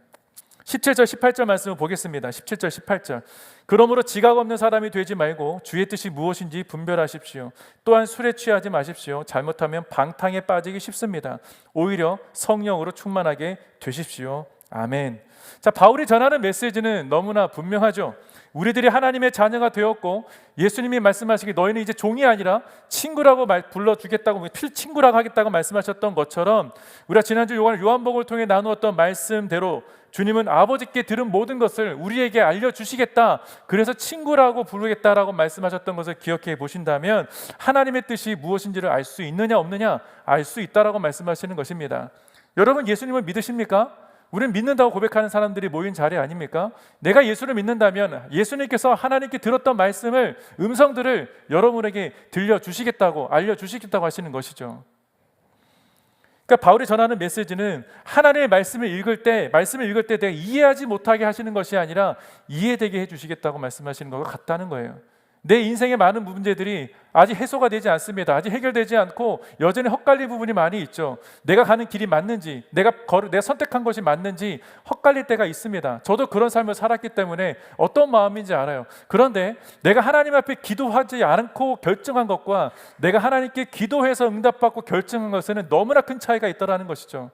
17절 18절 말씀을 보겠습니다. 17절 18절. 그러므로 지각 없는 사람이 되지 말고 주의 뜻이 무엇인지 분별하십시오. 또한 술에 취하지 마십시오. 잘못하면 방탕에 빠지기 쉽습니다. 오히려 성령으로 충만하게 되십시오. 아멘. 자, 바울이 전하는 메시지는 너무나 분명하죠. 우리들이 하나님의 자녀가 되었고 예수님이 말씀하시기 너희는 이제 종이 아니라 친구라고 불러주겠다고, 친구라고 하겠다고 말씀하셨던 것처럼, 우리가 지난주 요한복음을 통해 나누었던 말씀대로 주님은 아버지께 들은 모든 것을 우리에게 알려주시겠다, 그래서 친구라고 부르겠다라고 말씀하셨던 것을 기억해 보신다면 하나님의 뜻이 무엇인지를 알 수 있느냐 없느냐, 알 수 있다라고 말씀하시는 것입니다. 여러분, 예수님을 믿으십니까? 우리는 믿는다고 고백하는 사람들이 모인 자리 아닙니까? 내가 예수를 믿는다면 예수님께서 하나님께 들었던 말씀을, 음성들을 여러분에게 들려주시겠다고, 알려주시겠다고 하시는 것이죠. 그러니까 바울이 전하는 메시지는 하나님의 말씀을 읽을 때 내가 이해하지 못하게 하시는 것이 아니라 이해되게 해주시겠다고 말씀하시는 것과 같다는 거예요. 내 인생의 많은 문제들이 아직 해소가 되지 않습니다. 아직 해결되지 않고 여전히 헛갈릴 부분이 많이 있죠. 내가 가는 길이 맞는지, 내가 선택한 것이 맞는지 헛갈릴 때가 있습니다. 저도 그런 삶을 살았기 때문에 어떤 마음인지 알아요. 그런데 내가 하나님 앞에 기도하지 않고 결정한 것과 내가 하나님께 기도해서 응답받고 결정한 것에는 너무나 큰 차이가 있다는 것이죠.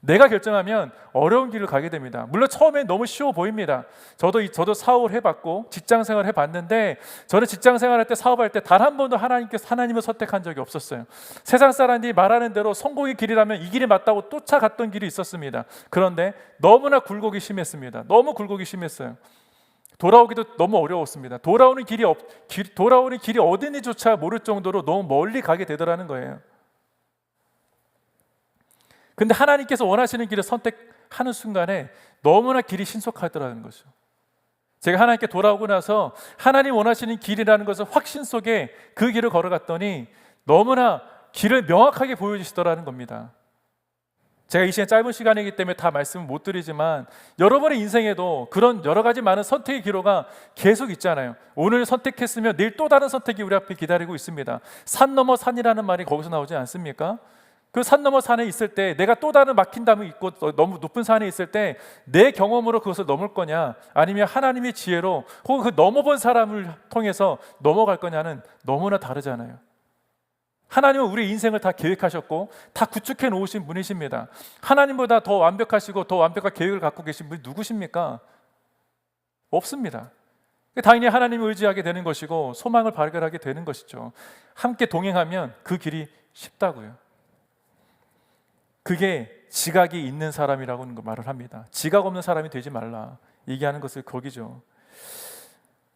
내가 결정하면 어려운 길을 가게 됩니다. 물론 처음엔 너무 쉬워 보입니다. 저도 사업을 해봤고 직장생활을 해봤는데, 저는 직장생활할 때, 사업할 때 단 한 번도 하나님을 선택한 적이 없었어요. 세상 사람들이 말하는 대로 성공의 길이라면 이 길이 맞다고 쫓아갔던 길이 있었습니다. 그런데 너무나 굴곡이 심했습니다. 너무 굴곡이 심했어요. 돌아오기도 너무 어려웠습니다. 돌아오는 길이 어딘지조차 모를 정도로 너무 멀리 가게 되더라는 거예요. 근데 하나님께서 원하시는 길을 선택하는 순간에 너무나 길이 신속하더라는 거죠. 제가 하나님께 돌아오고 나서 하나님 원하시는 길이라는 것을 확신 속에 그 길을 걸어갔더니 너무나 길을 명확하게 보여주시더라는 겁니다. 제가 이 시간 짧은 시간이기 때문에 다 말씀을 못 드리지만 여러분의 인생에도 그런 여러 가지 많은 선택의 기로가 계속 있잖아요. 오늘 선택했으면 내일 또 다른 선택이 우리 앞에 기다리고 있습니다. 산 넘어 산이라는 말이 거기서 나오지 않습니까? 그 산 넘어 산에 있을 때 내가 또 다른 막힌 담이 있고 너무 높은 산에 있을 때 내 경험으로 그것을 넘을 거냐, 아니면 하나님의 지혜로 혹은 그 넘어본 사람을 통해서 넘어갈 거냐는 너무나 다르잖아요. 하나님은 우리 인생을 다 계획하셨고 다 구축해 놓으신 분이십니다. 하나님보다 더 완벽하시고 더 완벽한 계획을 갖고 계신 분이 누구십니까? 없습니다. 당연히 하나님을 의지하게 되는 것이고 소망을 발견하게 되는 것이죠. 함께 동행하면 그 길이 쉽다고요. 그게 지각이 있는 사람이라고 말을 합니다. 지각 없는 사람이 되지 말라 얘기하는 것을 거기죠.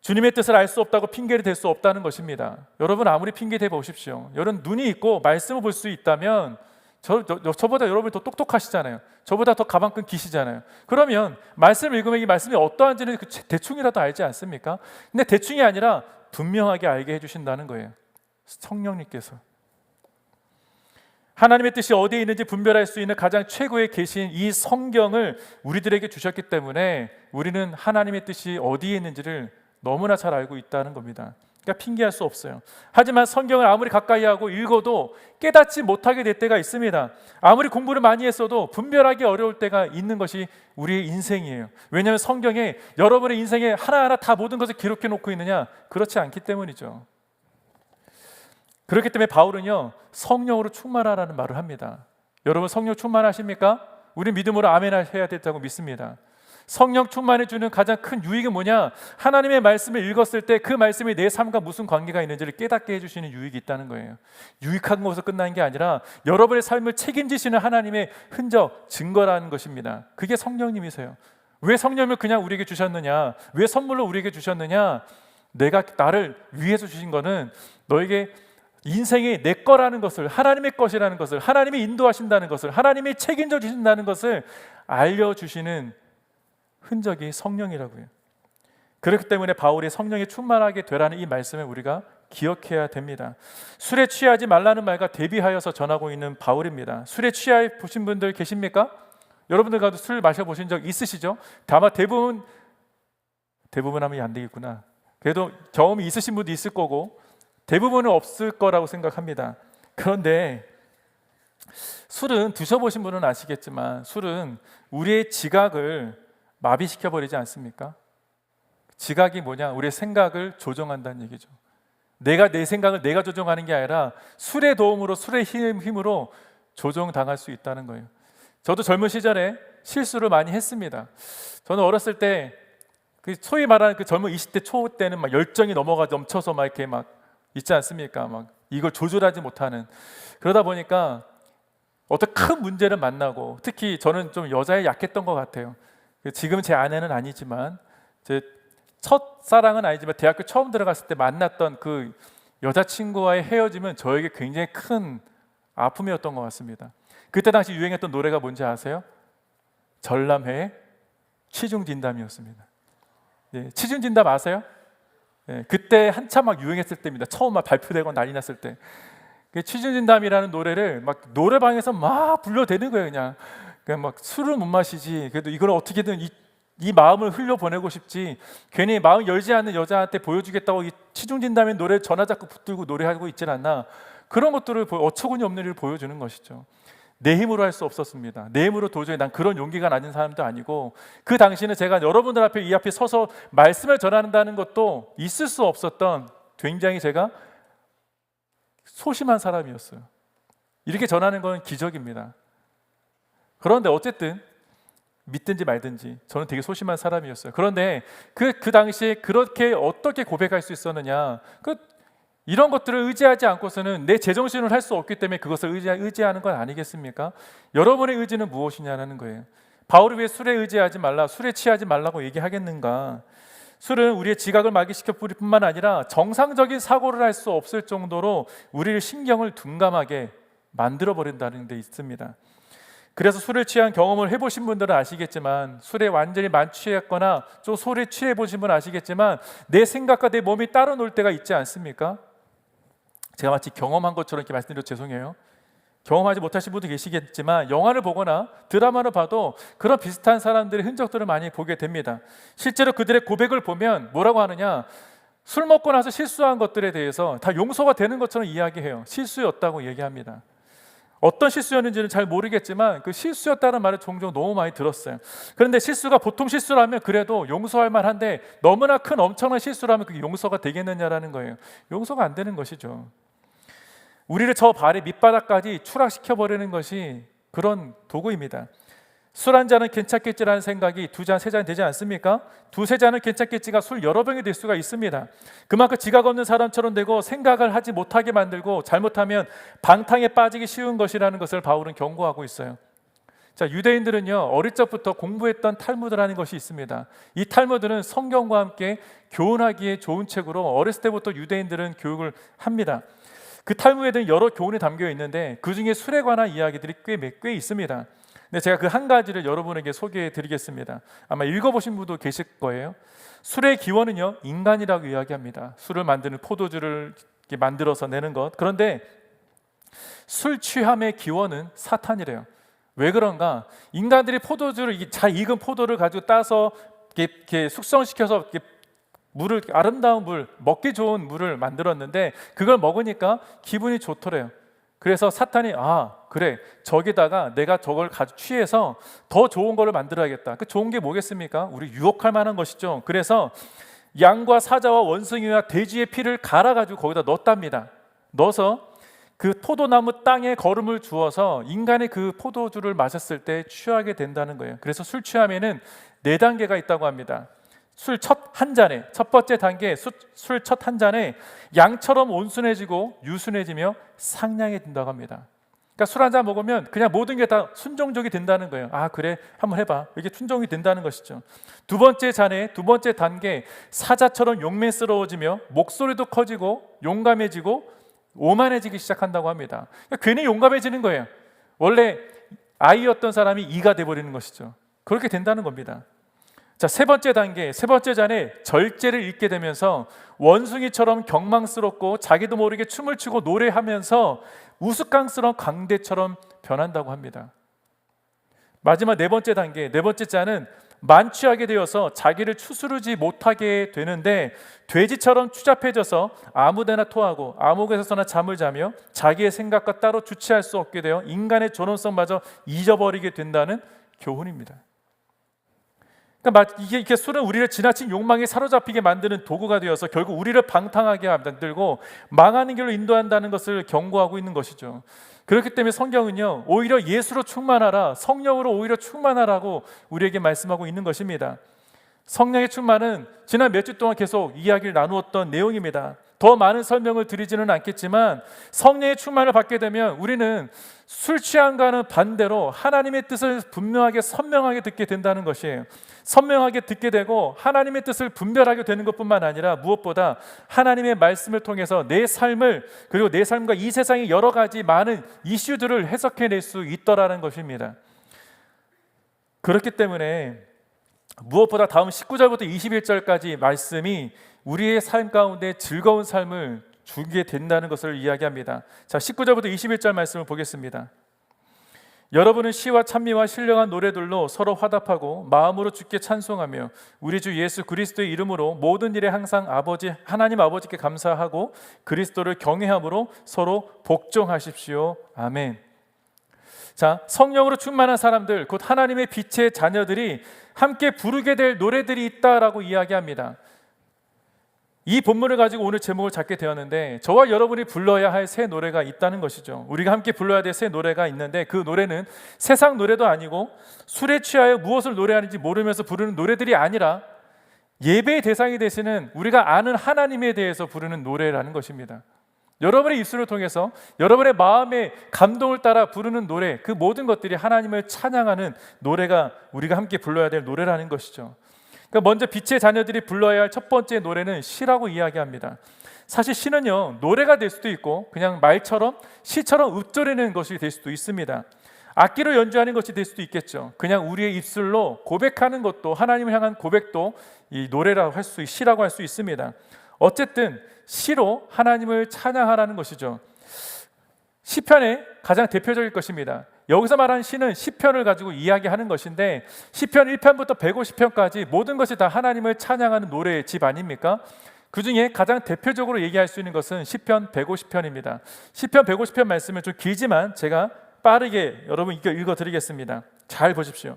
주님의 뜻을 알 수 없다고 핑계를 댈 수 없다는 것입니다. 여러분 아무리 핑계 대 보십시오. 여러분 눈이 있고 말씀을 볼 수 있다면 저보다 여러분이 더 똑똑하시잖아요. 저보다 더 가방끈 기시잖아요. 그러면 말씀을 읽으면 이 말씀이 어떠한지는 대충이라도 알지 않습니까? 근데 대충이 아니라 분명하게 알게 해주신다는 거예요. 성령님께서 하나님의 뜻이 어디에 있는지 분별할 수 있는 가장 최고의 계신 이 성경을 우리들에게 주셨기 때문에 우리는 하나님의 뜻이 어디에 있는지를 너무나 잘 알고 있다는 겁니다. 그러니까 핑계할 수 없어요. 하지만 성경을 아무리 가까이 하고 읽어도 깨닫지 못하게 될 때가 있습니다. 아무리 공부를 많이 했어도 분별하기 어려울 때가 있는 것이 우리의 인생이에요. 왜냐하면 성경에 여러분의 인생에 하나하나 다 모든 것을 기록해 놓고 있느냐? 그렇지 않기 때문이죠. 그렇기 때문에 바울은요 성령으로 충만하라는 말을 합니다. 여러분 성령 충만하십니까? 우리 믿음으로 아멘 해야 된다고 믿습니다. 성령 충만해 주는 가장 큰 유익이 뭐냐? 하나님의 말씀을 읽었을 때 그 말씀이 내 삶과 무슨 관계가 있는지를 깨닫게 해주시는 유익이 있다는 거예요. 유익한 것으로 끝나는 게 아니라 여러분의 삶을 책임지시는 하나님의 흔적, 증거라는 것입니다. 그게 성령님이세요. 왜 성령을 그냥 우리에게 주셨느냐? 왜 선물로 우리에게 주셨느냐? 내가 나를 위해서 주신 거는 너에게 인생이 내 거라는 것을, 하나님의 것이라는 것을, 하나님이 인도하신다는 것을, 하나님이 책임져 주신다는 것을 알려주시는 흔적이 성령이라고요. 그렇기 때문에 바울이 성령에 충만하게 되라는 이 말씀을 우리가 기억해야 됩니다. 술에 취하지 말라는 말과 대비하여서 전하고 있는 바울입니다. 술에 취해 보신 분들 계십니까? 여러분들 가도 술 마셔보신 적 있으시죠? 다만 대부분 하면 안 되겠구나. 그래도 경험이 있으신 분도 있을 거고 대부분은 없을 거라고 생각합니다. 그런데 술은 드셔보신 분은 아시겠지만 술은 우리의 지각을 마비시켜버리지 않습니까? 지각이 뭐냐? 우리의 생각을 조정한다는 얘기죠. 내가 내 생각을 내가 조정하는 게 아니라 술의 도움으로, 술의 힘으로 조정당할 수 있다는 거예요. 저도 젊은 시절에 실수를 많이 했습니다. 저는 어렸을 때 그 소위 말하는 그 젊은 20대 초 때는 막 열정이 넘쳐서 막 이렇게 막 있지 않습니까? 막 이걸 조절하지 못하는. 그러다 보니까 어떤 큰 문제를 만나고, 특히 저는 좀 여자에 약했던 것 같아요. 지금 제 아내는 아니지만 제 첫사랑은 아니지만 대학교 처음 들어갔을 때 만났던 그 여자친구와의 헤어짐은 저에게 굉장히 큰 아픔이었던 것 같습니다. 그때 당시 유행했던 노래가 뭔지 아세요? 전람회의 취중진담이었습니다. 예, 취중진담 아세요? 예, 그때 한참 막 유행했을 때입니다. 처음 막 발표되고 난리 났을 때. 취중진담이라는 노래를 막 노래방에서 막 불러대는 거예요. 그냥 막 술을 못 마시지. 그래도 이걸 어떻게든 이 마음을 흘려보내고 싶지. 괜히 마음 열지 않는 여자한테 보여주겠다고 이 취중진담의 노래 전화 잡고 붙들고 노래하고 있질 않나. 그런 것들을 어처구니 없는 일을 보여주는 것이죠. 내 힘으로 할 수 없었습니다. 내 힘으로 도저히 난 그런 용기가 나는 사람도 아니고, 그 당시는 제가 여러분들 앞에 이 앞에 서서 말씀을 전한다는 것도 있을 수 없었던 굉장히 제가 소심한 사람이었어요. 이렇게 전하는 건 기적입니다. 그런데 어쨌든 믿든지 말든지 저는 되게 소심한 사람이었어요. 그런데 그 당시에 그렇게 어떻게 고백할 수 있었느냐? 이런 것들을 의지하지 않고서는 내 제정신을 할 수 없기 때문에 그것을 의지하는 건 아니겠습니까? 여러분의 의지는 무엇이냐는 거예요. 바울이 왜 술에 의지하지 말라, 술에 취하지 말라고 얘기하겠는가? 술은 우리의 지각을 마비시켜 뿌릴 뿐만 아니라 정상적인 사고를 할 수 없을 정도로 우리를 신경을 둔감하게 만들어버린다는 데 있습니다. 그래서 술을 취한 경험을 해보신 분들은 아시겠지만, 술에 완전히 만취했거나 좀 술에 취해보신 분은 아시겠지만 내 생각과 내 몸이 따로 놀 때가 있지 않습니까? 제가 마치 경험한 것처럼 이렇게 말씀드려도 죄송해요. 경험하지 못하신 분도 계시겠지만 영화를 보거나 드라마를 봐도 그런 비슷한 사람들의 흔적들을 많이 보게 됩니다. 실제로 그들의 고백을 보면 뭐라고 하느냐, 술 먹고 나서 실수한 것들에 대해서 다 용서가 되는 것처럼 이야기해요. 실수였다고 얘기합니다. 어떤 실수였는지는 잘 모르겠지만 그 실수였다는 말을 종종 너무 많이 들었어요. 그런데 실수가 보통 실수라면 그래도 용서할 만한데 너무나 큰 엄청난 실수라면 그게 용서가 되겠느냐라는 거예요. 용서가 안 되는 것이죠. 우리를 저 발의 밑바닥까지 추락시켜 버리는 것이 그런 도구입니다. 술 한 잔은 괜찮겠지라는 생각이 두 잔, 세 잔 되지 않습니까? 두세 잔은 괜찮겠지가 술 여러 병이 될 수가 있습니다. 그만큼 지각 없는 사람처럼 되고 생각을 하지 못하게 만들고 잘못하면 방탕에 빠지기 쉬운 것이라는 것을 바울은 경고하고 있어요. 자, 유대인들은요, 어릴 적부터 공부했던 탈무드라는 것이 있습니다. 이 탈무드는 성경과 함께 교훈하기에 좋은 책으로 어렸을 때부터 유대인들은 교육을 합니다. 그 탈무드에는 여러 교훈이 담겨 있는데 그 중에 술에 관한 이야기들이 꽤 있습니다. 근데 제가 그 한 가지를 여러분에게 소개해 드리겠습니다. 아마 읽어보신 분도 계실 거예요. 술의 기원은요, 인간이라고 이야기합니다. 술을 만드는 포도주를 이렇게 만들어서 내는 것. 그런데 술 취함의 기원은 사탄이래요. 왜 그런가? 인간들이 포도주를, 잘 익은 포도를 가지고 따서 이렇게 숙성시켜서 이렇게 물을, 아름다운 물, 먹기 좋은 물을 만들었는데 그걸 먹으니까 기분이 좋더래요. 그래서 사탄이 그래, 저기다가 내가 저걸 취해서 더 좋은 거를 만들어야겠다. 그 좋은 게 뭐겠습니까? 우리 유혹할 만한 것이죠. 그래서 양과 사자와 원숭이와 돼지의 피를 갈아가지고 거기다 넣었답니다. 넣어서 그 포도나무 땅에 거름을 주어서 인간의 그 포도주를 마셨을 때 취하게 된다는 거예요. 그래서 술 취함에는 4단계가 있다고 합니다. 술 첫 한 잔에, 첫 번째 단계 술 첫 한 잔에 양처럼 온순해지고 유순해지며 상냥해진다고 합니다. 그러니까 술 한 잔 먹으면 그냥 모든 게 다 순종적이 된다는 거예요. 그래, 한번 해봐. 이게 순종이 된다는 것이죠. 두 번째 잔에, 두 번째 단계, 사자처럼 용맹스러워지며 목소리도 커지고 용감해지고 오만해지기 시작한다고 합니다. 그러니까 괜히 용감해지는 거예요. 원래 아이였던 사람이 이가 돼버리는 것이죠. 그렇게 된다는 겁니다. 자, 세 번째 단계, 세 번째 잔에 절제를 잃게 되면서 원숭이처럼 경망스럽고 자기도 모르게 춤을 추고 노래하면서 우스꽝스러운 광대처럼 변한다고 합니다. 마지막 네 번째 단계, 네 번째 잔은 만취하게 되어서 자기를 추스르지 못하게 되는데 돼지처럼 추잡해져서 아무데나 토하고 아무 곳에서나 잠을 자며 자기의 생각과 따로 주체할 수 없게 되어 인간의 존엄성마저 잊어버리게 된다는 교훈입니다. 그러니까 이게 술은 우리를 지나친 욕망에 사로잡히게 만드는 도구가 되어서 결국 우리를 방탕하게 만들고 망하는 길로 인도한다는 것을 경고하고 있는 것이죠. 그렇기 때문에 성경은요, 오히려 예수로 충만하라, 성령으로 오히려 충만하라고 우리에게 말씀하고 있는 것입니다. 성령의 충만은 지난 몇 주 동안 계속 이야기를 나누었던 내용입니다. 더 많은 설명을 드리지는 않겠지만 성령의 충만을 받게 되면 우리는 술 취함과는 반대로 하나님의 뜻을 분명하게 선명하게 듣게 된다는 것이에요. 선명하게 듣게 되고 하나님의 뜻을 분별하게 되는 것뿐만 아니라 무엇보다 하나님의 말씀을 통해서 내 삶을, 그리고 내 삶과 이 세상의 여러 가지 많은 이슈들을 해석해낼 수 있더라는 것입니다. 그렇기 때문에 무엇보다 다음 19절부터 21절까지 말씀이 우리의 삶 가운데 즐거운 삶을 주게 된다는 것을 이야기합니다. 자, 19절부터 21절 말씀을 보겠습니다. 여러분은 시와 찬미와 신령한 노래들로 서로 화답하고 마음으로 주께 찬송하며 우리 주 예수 그리스도의 이름으로 모든 일에 항상 하나님 아버지께 감사하고 그리스도를 경외함으로 서로 복종하십시오. 아멘. 자, 성령으로 충만한 사람들, 곧 하나님의 빛의 자녀들이 함께 부르게 될 노래들이 있다라고 이야기합니다. 이 본문을 가지고 오늘 제목을 잡게 되었는데 저와 여러분이 불러야 할 새 노래가 있다는 것이죠. 우리가 함께 불러야 될 새 노래가 있는데 그 노래는 세상 노래도 아니고 술에 취하여 무엇을 노래하는지 모르면서 부르는 노래들이 아니라 예배의 대상이 되시는 우리가 아는 하나님에 대해서 부르는 노래라는 것입니다. 여러분의 입술을 통해서 여러분의 마음의 감동을 따라 부르는 노래, 그 모든 것들이 하나님을 찬양하는 노래가 우리가 함께 불러야 될 노래라는 것이죠. 그러니까 먼저 빛의 자녀들이 불러야 할 첫 번째 노래는 시라고 이야기합니다. 사실 시는요, 노래가 될 수도 있고 그냥 말처럼 시처럼 읊조리는 것이 될 수도 있습니다. 악기로 연주하는 것이 될 수도 있겠죠. 그냥 우리의 입술로 고백하는 것도, 하나님을 향한 고백도 이 노래라고 할 수, 시라고 할 수 있습니다. 어쨌든 시로 하나님을 찬양하라는 것이죠. 시편의 가장 대표적일 것입니다. 여기서 말하는 시는 시편을 가지고 이야기하는 것인데 시편 1편부터 150편까지 모든 것이 다 하나님을 찬양하는 노래의 집 아닙니까? 그 중에 가장 대표적으로 얘기할 수 있는 것은 시편 150편입니다. 시편 150편 말씀은 좀 길지만 제가 빠르게 여러분 읽어드리겠습니다. 잘 보십시오.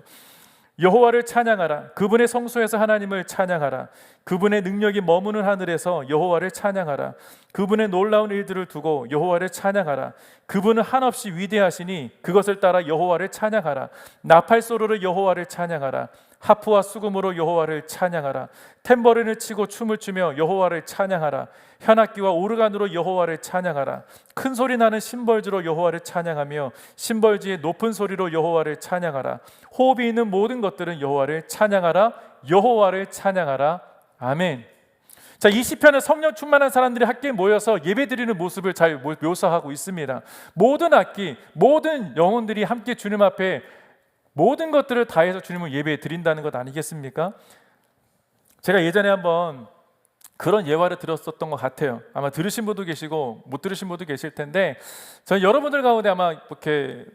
여호와를 찬양하라. 그분의 성소에서 하나님을 찬양하라. 그분의 능력이 머무는 하늘에서 여호와를 찬양하라. 그분의 놀라운 일들을 두고 여호와를 찬양하라. 그분은 한없이 위대하시니 그것을 따라 여호와를 찬양하라. 나팔소로로 여호와를 찬양하라. 하프와 수금으로 여호와를 찬양하라. 탬버린을 치고 춤을 추며 여호와를 찬양하라. 현악기와 오르간으로 여호와를 찬양하라. 큰 소리 나는 심벌주로 여호와를 찬양하며 심벌지의 높은 소리로 여호와를 찬양하라. 호흡이 있는 모든 것들은 여호와를 찬양하라. 여호와를 찬양하라. 아멘. 자, 이 시편은 성령 충만한 사람들이 함께 모여서 예배드리는 모습을 잘 묘사하고 있습니다. 모든 악기, 모든 영혼들이 함께 주님 앞에 모든 것들을 다해서 주님을 예배 드린다는 것 아니겠습니까? 제가 예전에 한번 그런 예화를 들었었던 것 같아요. 아마 들으신 분도 계시고 못 들으신 분도 계실 텐데, 저는 여러분들 가운데 아마 이렇게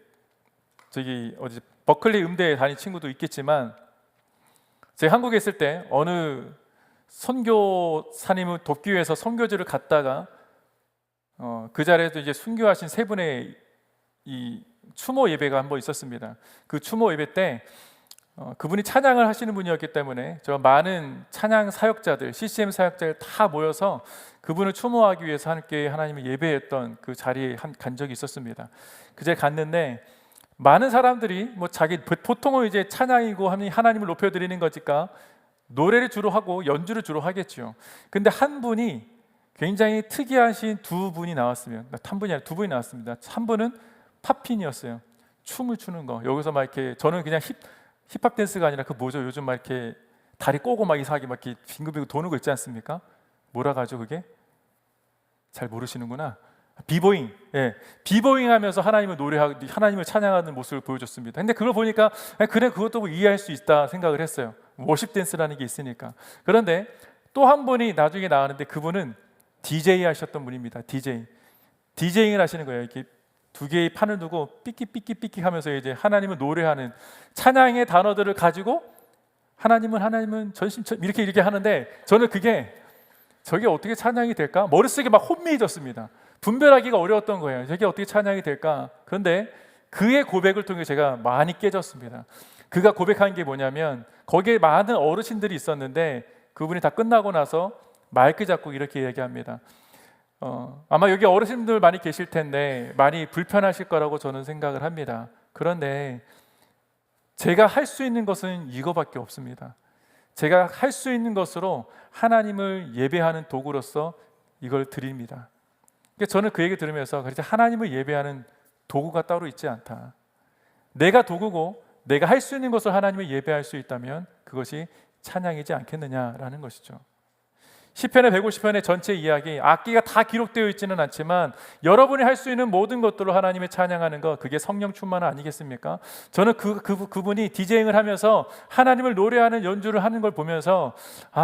어디 버클리 음대에 다닌 친구도 있겠지만, 제가 한국에 있을 때 어느 선교사님을 돕기 위해서 선교지를 갔다가 그 자리에서 이제 순교하신 세 분의 이 추모 예배가 한번 있었습니다. 그 추모 예배 때 그분이 찬양을 하시는 분이었기 때문에 저 많은 찬양 사역자들, CCM 사역자들 다 모여서 그분을 추모하기 위해서 함께 하나님을 예배했던 그 자리에 간 적이 있었습니다. 그 자리에 갔는데 많은 사람들이 보통은 이제 찬양이고 하나님을 높여드리는 거니까 노래를 주로 하고 연주를 주로 하겠죠. 근데 한 분이 굉장히 특이하신 두 분이 나왔으면, 한 분이 아니라 두 분이 나왔습니다. 한 분은 팝핀이었어요. 춤을 추는 거. 여기서 막 이렇게, 저는 그냥 힙합 댄스가 아니라 그 뭐죠? 요즘 막 이렇게 다리 꼬고 막 이상하게 막 이렇게 빙글빙글 도는 거 있지 않습니까? 뭐라 가죠 그게? 잘 모르시는구나. 비보잉. 예, 비보잉 하면서 하나님을 노래하고 하나님을 찬양하는 모습을 보여줬습니다. 근데 그걸 보니까 그래, 그것도 이해할 수 있다 생각을 했어요. 워십 댄스라는 게 있으니까. 그런데 또 한 분이 나중에 나왔는데 그분은 DJ 하셨던 분입니다. DJ잉을 하시는 거예요. 이렇게 두 개의 판을 두고 삐끼 하면서 이제 하나님을 노래하는 찬양의 단어들을 가지고 하나님은 전심 이렇게 하는데, 저는 저게 어떻게 찬양이 될까? 머릿속에 막 혼미해졌습니다. 분별하기가 어려웠던 거예요. 저게 어떻게 찬양이 될까? 그런데 그의 고백을 통해 제가 많이 깨졌습니다. 그가 고백한 게 뭐냐면, 거기에 많은 어르신들이 있었는데 그분이 다 끝나고 나서 마이크 잡고 이렇게 얘기합니다. 아마 여기 어르신들 많이 계실 텐데 많이 불편하실 거라고 저는 생각을 합니다. 그런데 제가 할 수 있는 것은 이거밖에 없습니다. 제가 할 수 있는 것으로 하나님을 예배하는 도구로서 이걸 드립니다. 저는 그 얘기 들으면서 하나님을 예배하는 도구가 따로 있지 않다. 내가 도구고 내가 할 수 있는 것을 하나님을 예배할 수 있다면 그것이 찬양이지 않겠느냐라는 것이죠. 시편의 150편의 전체 이야기, 악기가 다 기록되어 있지는 않지만 여러분이 할 수 있는 모든 것들로 하나님을 찬양하는 것, 그게 성령 충만 아니겠습니까? 저는 그분이 디제잉을 하면서 하나님을 노래하는 연주를 하는 걸 보면서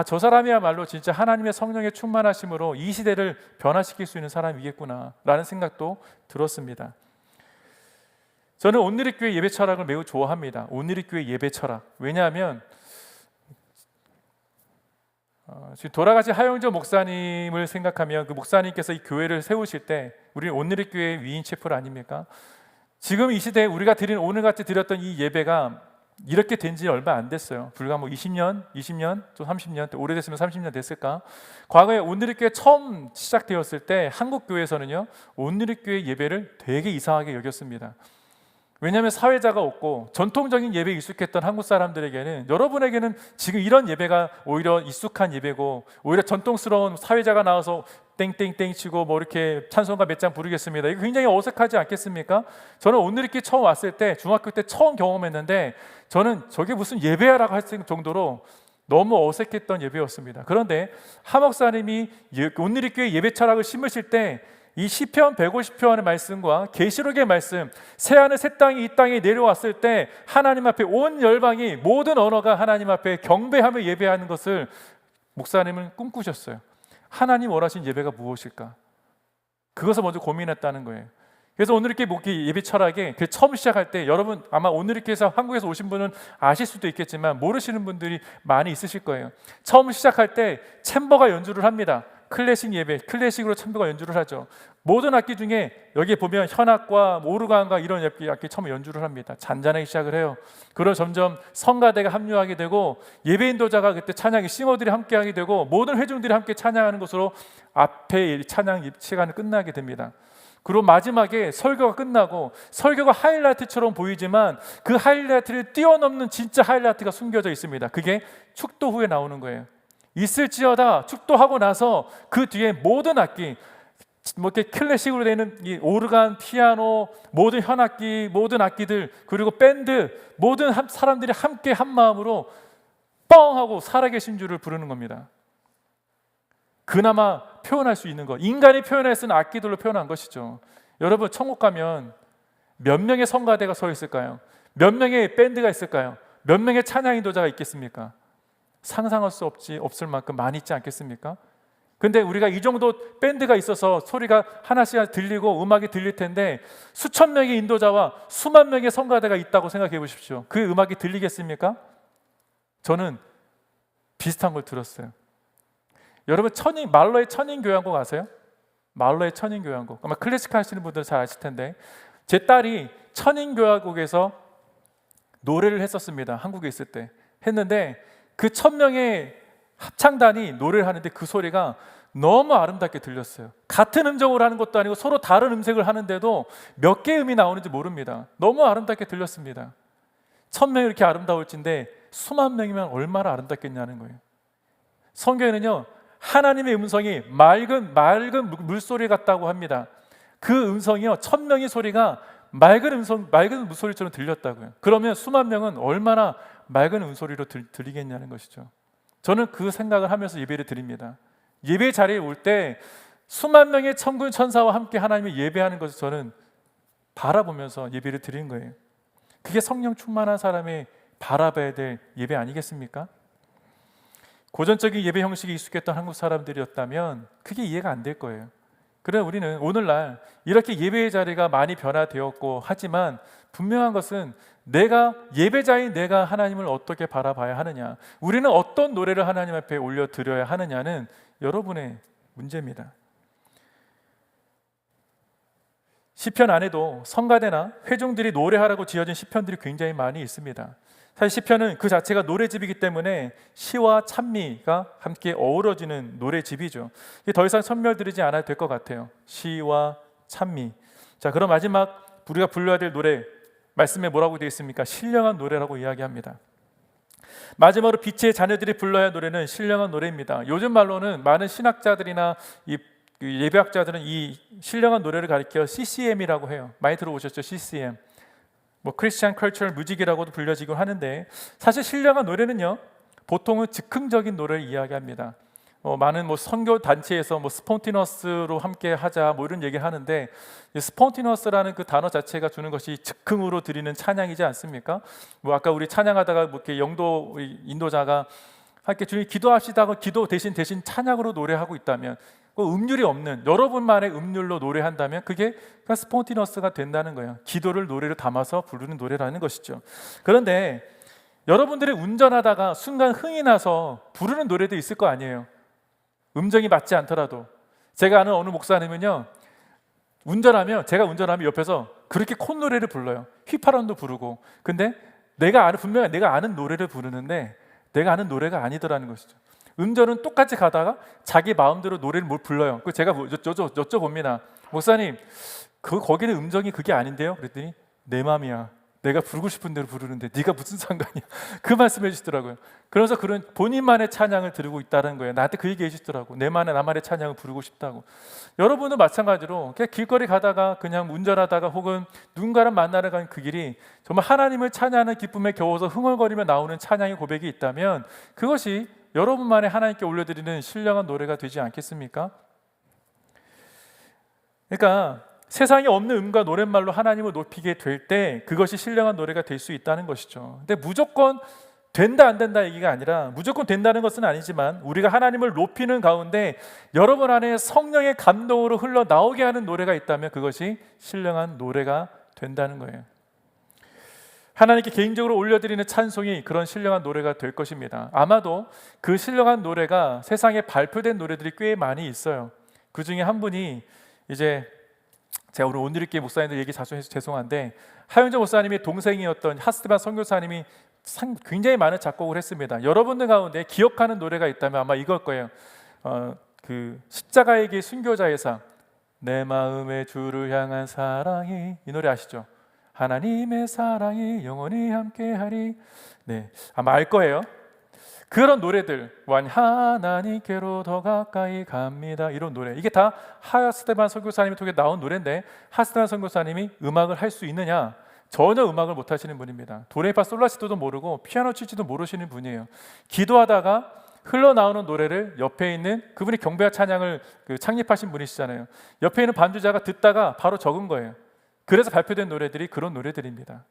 저 사람이야말로 진짜 하나님의 성령의 충만하심으로 이 시대를 변화시킬 수 있는 사람이겠구나 라는 생각도 들었습니다. 저는 온누리교회 예배 철학을 매우 좋아합니다. 온누리교회 예배 철학. 왜냐하면 지금 돌아가신 하영조 목사님을 생각하면 그 목사님께서 이 교회를 세우실 때 우리는 온누리교회 위인 채플 아닙니까? 지금 이 시대에 우리가 오늘같이 드렸던 이 예배가 이렇게 된 지 얼마 안 됐어요. 불과 20년, 또 30년, 오래됐으면 30년 됐을까? 과거에 온누리교회 처음 시작되었을 때 한국 교회에서는요, 온누리교회 예배를 되게 이상하게 여겼습니다. 왜냐하면 사회자가 없고 전통적인 예배에 익숙했던 한국 사람들에게는, 여러분에게는 지금 이런 예배가 오히려 익숙한 예배고 오히려 전통스러운, 사회자가 나와서 땡땡땡 치고 이렇게 찬송가 몇 장 부르겠습니다, 이거 굉장히 어색하지 않겠습니까? 저는 온누리교회 처음 왔을 때, 중학교 때 처음 경험했는데 저는 저게 무슨 예배야라고 할 정도로 너무 어색했던 예배였습니다. 그런데 하 목사님이 온누리교회 예배 철학을 심으실 때 이 시편 150편의 말씀과 계시록의 말씀, 새하늘 새 땅이 이 땅에 내려왔을 때 하나님 앞에 온 열방이, 모든 언어가 하나님 앞에 경배하며 예배하는 것을 목사님은 꿈꾸셨어요. 하나님 원하신 예배가 무엇일까? 그것을 먼저 고민했다는 거예요. 그래서 온누리교회 예배 철학에 처음 시작할 때, 여러분 아마 온누리교회에서 한국에서 오신 분은 아실 수도 있겠지만 모르시는 분들이 많이 있으실 거예요. 처음 시작할 때 챔버가 연주를 합니다. 클래식 예배, 클래식으로 찬송가 연주를 하죠. 모든 악기 중에 여기에 보면 현악과 오르간과 이런 악기 처음 연주를 합니다. 잔잔하게 시작을 해요. 그러고 점점 성가대가 합류하게 되고 예배 인도자가 그때 찬양이 싱어들이 함께하게 되고 모든 회중들이 함께 찬양하는 것으로 앞에 찬양 시간이 끝나게 됩니다. 그리고 마지막에 설교가 끝나고 설교가 하이라이트처럼 보이지만 그 하이라이트를 뛰어넘는 진짜 하이라이트가 숨겨져 있습니다. 그게 축도 후에 나오는 거예요. 있을지어다 축도하고 나서 그 뒤에 모든 악기, 뭐 이렇게 클래식으로 되는 이 오르간, 피아노, 모든 현악기, 모든 악기들, 그리고 밴드, 모든 사람들이 함께 한 마음으로 뻥 하고 살아계신 주를 부르는 겁니다. 그나마 표현할 수 있는 것, 인간이 표현할 수 있는 악기들로 표현한 것이죠. 여러분, 천국 가면 몇 명의 성가대가 서 있을까요? 몇 명의 밴드가 있을까요? 몇 명의 찬양 인도자가 있겠습니까? 상상할 수 없을 만큼 많이 있지 않겠습니까? 근데 우리가 이 정도 밴드가 있어서 소리가 하나씩 들리고 음악이 들릴 텐데 수천 명의 인도자와 수만 명의 성가대가 있다고 생각해 보십시오. 그 음악이 들리겠습니까? 저는 비슷한 걸 들었어요. 여러분, 말러의 천인교향곡 아세요? 말러의 천인교향곡. 아마 클래식 하시는 분들은 잘 아실 텐데 제 딸이 천인교향곡에서 노래를 했었습니다. 한국에 있을 때 했는데 그 1000명의 합창단이 노래를 하는데 그 소리가 너무 아름답게 들렸어요. 같은 음정으로 하는 것도 아니고 서로 다른 음색을 하는데도 몇 개의 음이 나오는지 모릅니다. 너무 아름답게 들렸습니다. 1000명이 이렇게 아름다울진데 수만 명이면 얼마나 아름답겠냐는 거예요. 성경에는요, 하나님의 음성이 맑은 물소리 같다고 합니다. 그 음성이요, 1000명의 소리가 맑은 물소리처럼 들렸다고요. 그러면 수만 명은 얼마나 맑은 음소리로 들리겠냐는 것이죠. 저는 그 생각을 하면서 예배를 드립니다. 예배 자리에 올 때 수만 명의 천군 천사와 함께 하나님을 예배하는 것을 저는 바라보면서 예배를 드리는 거예요. 그게 성령 충만한 사람의 바라봐야 될 예배 아니겠습니까? 고전적인 예배 형식이 익숙했던 한국 사람들이었다면 그게 이해가 안 될 거예요. 그러나 우리는 오늘날 이렇게 예배의 자리가 많이 변화되었고 하지만 분명한 것은 예배자인 내가 하나님을 어떻게 바라봐야 하느냐, 우리는 어떤 노래를 하나님 앞에 올려드려야 하느냐는 여러분의 문제입니다. 시편 안에도 성가대나 회중들이 노래하라고 지어진 시편들이 굉장히 많이 있습니다. 사실 시편은 그 자체가 노래집이기 때문에 시와 찬미가 함께 어우러지는 노래집이죠. 더 이상 선멸드리지 않아도 될 것 같아요. 시와 찬미. 자, 그럼 마지막 우리가 불러야 될 노래, 말씀에 뭐라고 되어 있습니까? 신령한 노래라고 이야기합니다. 마지막으로 빛의 자녀들이 불러야 할 노래는 신령한 노래입니다. 요즘 말로는 많은 신학자들이나 예배학자들은 이 신령한 노래를 가리켜 CCM이라고 해요. 많이 들어보셨죠? CCM. 크리스천 컬처럴 뮤직이라고도 불려지곤 하는데, 사실 신령한 노래는요, 보통은 즉흥적인 노래를 이야기합니다. 많은 선교 단체에서 스폰티너스로 함께 하자 이런 얘기를 하는데, 스폰티너스라는 그 단어 자체가 주는 것이 즉흥으로 드리는 찬양이지 않습니까? 아까 우리 찬양하다가 이렇게 영도 인도자가 함께 주님 기도합시다 하고 기도 대신 찬양으로 노래하고 있다면, 음률이 없는 여러분만의 음률로 노래한다면 그게 스폰티너스가 된다는 거예요. 기도를 노래로 담아서 부르는 노래라는 것이죠. 그런데 여러분들이 운전하다가 순간 흥이 나서 부르는 노래도 있을 거 아니에요. 음정이 맞지 않더라도. 제가 아는 어느 목사님은요, 제가 운전하면 옆에서 그렇게 콧노래를 불러요. 휘파람도 부르고. 근데 분명히 내가 아는 노래를 부르는데 내가 아는 노래가 아니더라는 것이죠. 운전은 똑같이 가다가 자기 마음대로 노래를 불러요. 제가 여쭤봅니다. 목사님, 거기는 음정이 그게 아닌데요? 그랬더니 내 마음이야. 내가 부르고 싶은 대로 부르는데 네가 무슨 상관이야. 그 말씀해 주시더라고요. 그래서 그런 본인만의 찬양을 들고 있다는 거예요. 나한테 그 얘기 해주시더라고. 나만의 찬양을 부르고 싶다고. 여러분도 마찬가지로 그냥 길거리 가다가 그냥 운전하다가 혹은 누군가를 만나러 가는 그 길이 정말 하나님을 찬양하는 기쁨에 겨워서 흥얼거리며 나오는 찬양의 고백이 있다면 그것이 여러분만의 하나님께 올려드리는 신령한 노래가 되지 않겠습니까? 그러니까 세상에 없는 음과 노랫말로 하나님을 높이게 될 때 그것이 신령한 노래가 될 수 있다는 것이죠. 근데 무조건 된다 안 된다 얘기가 아니라, 무조건 된다는 것은 아니지만 우리가 하나님을 높이는 가운데 여러분 안에 성령의 감동으로 흘러나오게 하는 노래가 있다면 그것이 신령한 노래가 된다는 거예요. 하나님께 개인적으로 올려드리는 찬송이 그런 신령한 노래가 될 것입니다. 아마도 그 신령한 노래가 세상에 발표된 노래들이 꽤 많이 있어요. 그 중에 한 분이 이제 제가 오늘 온누리교회 목사님들 얘기 자주 해서 죄송한데, 하윤재 목사님의 동생이었던 하스테반 선교사님이 굉장히 많은 작곡을 했습니다. 여러분들 가운데 기억하는 노래가 있다면 아마 이걸 거예요. 그 십자가의 길 순교자의 상, 내 마음의 주를 향한 사랑이, 이 노래 아시죠? 하나님의 사랑이 영원히 함께하리. 네, 아마 알 거예요. 그런 노래들, 완 하나님께로 더 가까이 갑니다, 이런 노래, 이게 다 하스테반 선교사님이 통해 나온 노래인데, 하스테반 선교사님이 음악을 할 수 있느냐? 전혀 음악을 못 하시는 분입니다. 도레미파 솔라시도도 모르고 피아노 칠지도 모르시는 분이에요. 기도하다가 흘러나오는 노래를 옆에 있는, 그분이 경배와 찬양을 창립하신 분이시잖아요. 옆에 있는 반주자가 듣다가 바로 적은 거예요. 그래서 발표된 노래들이 그런 노래들입니다.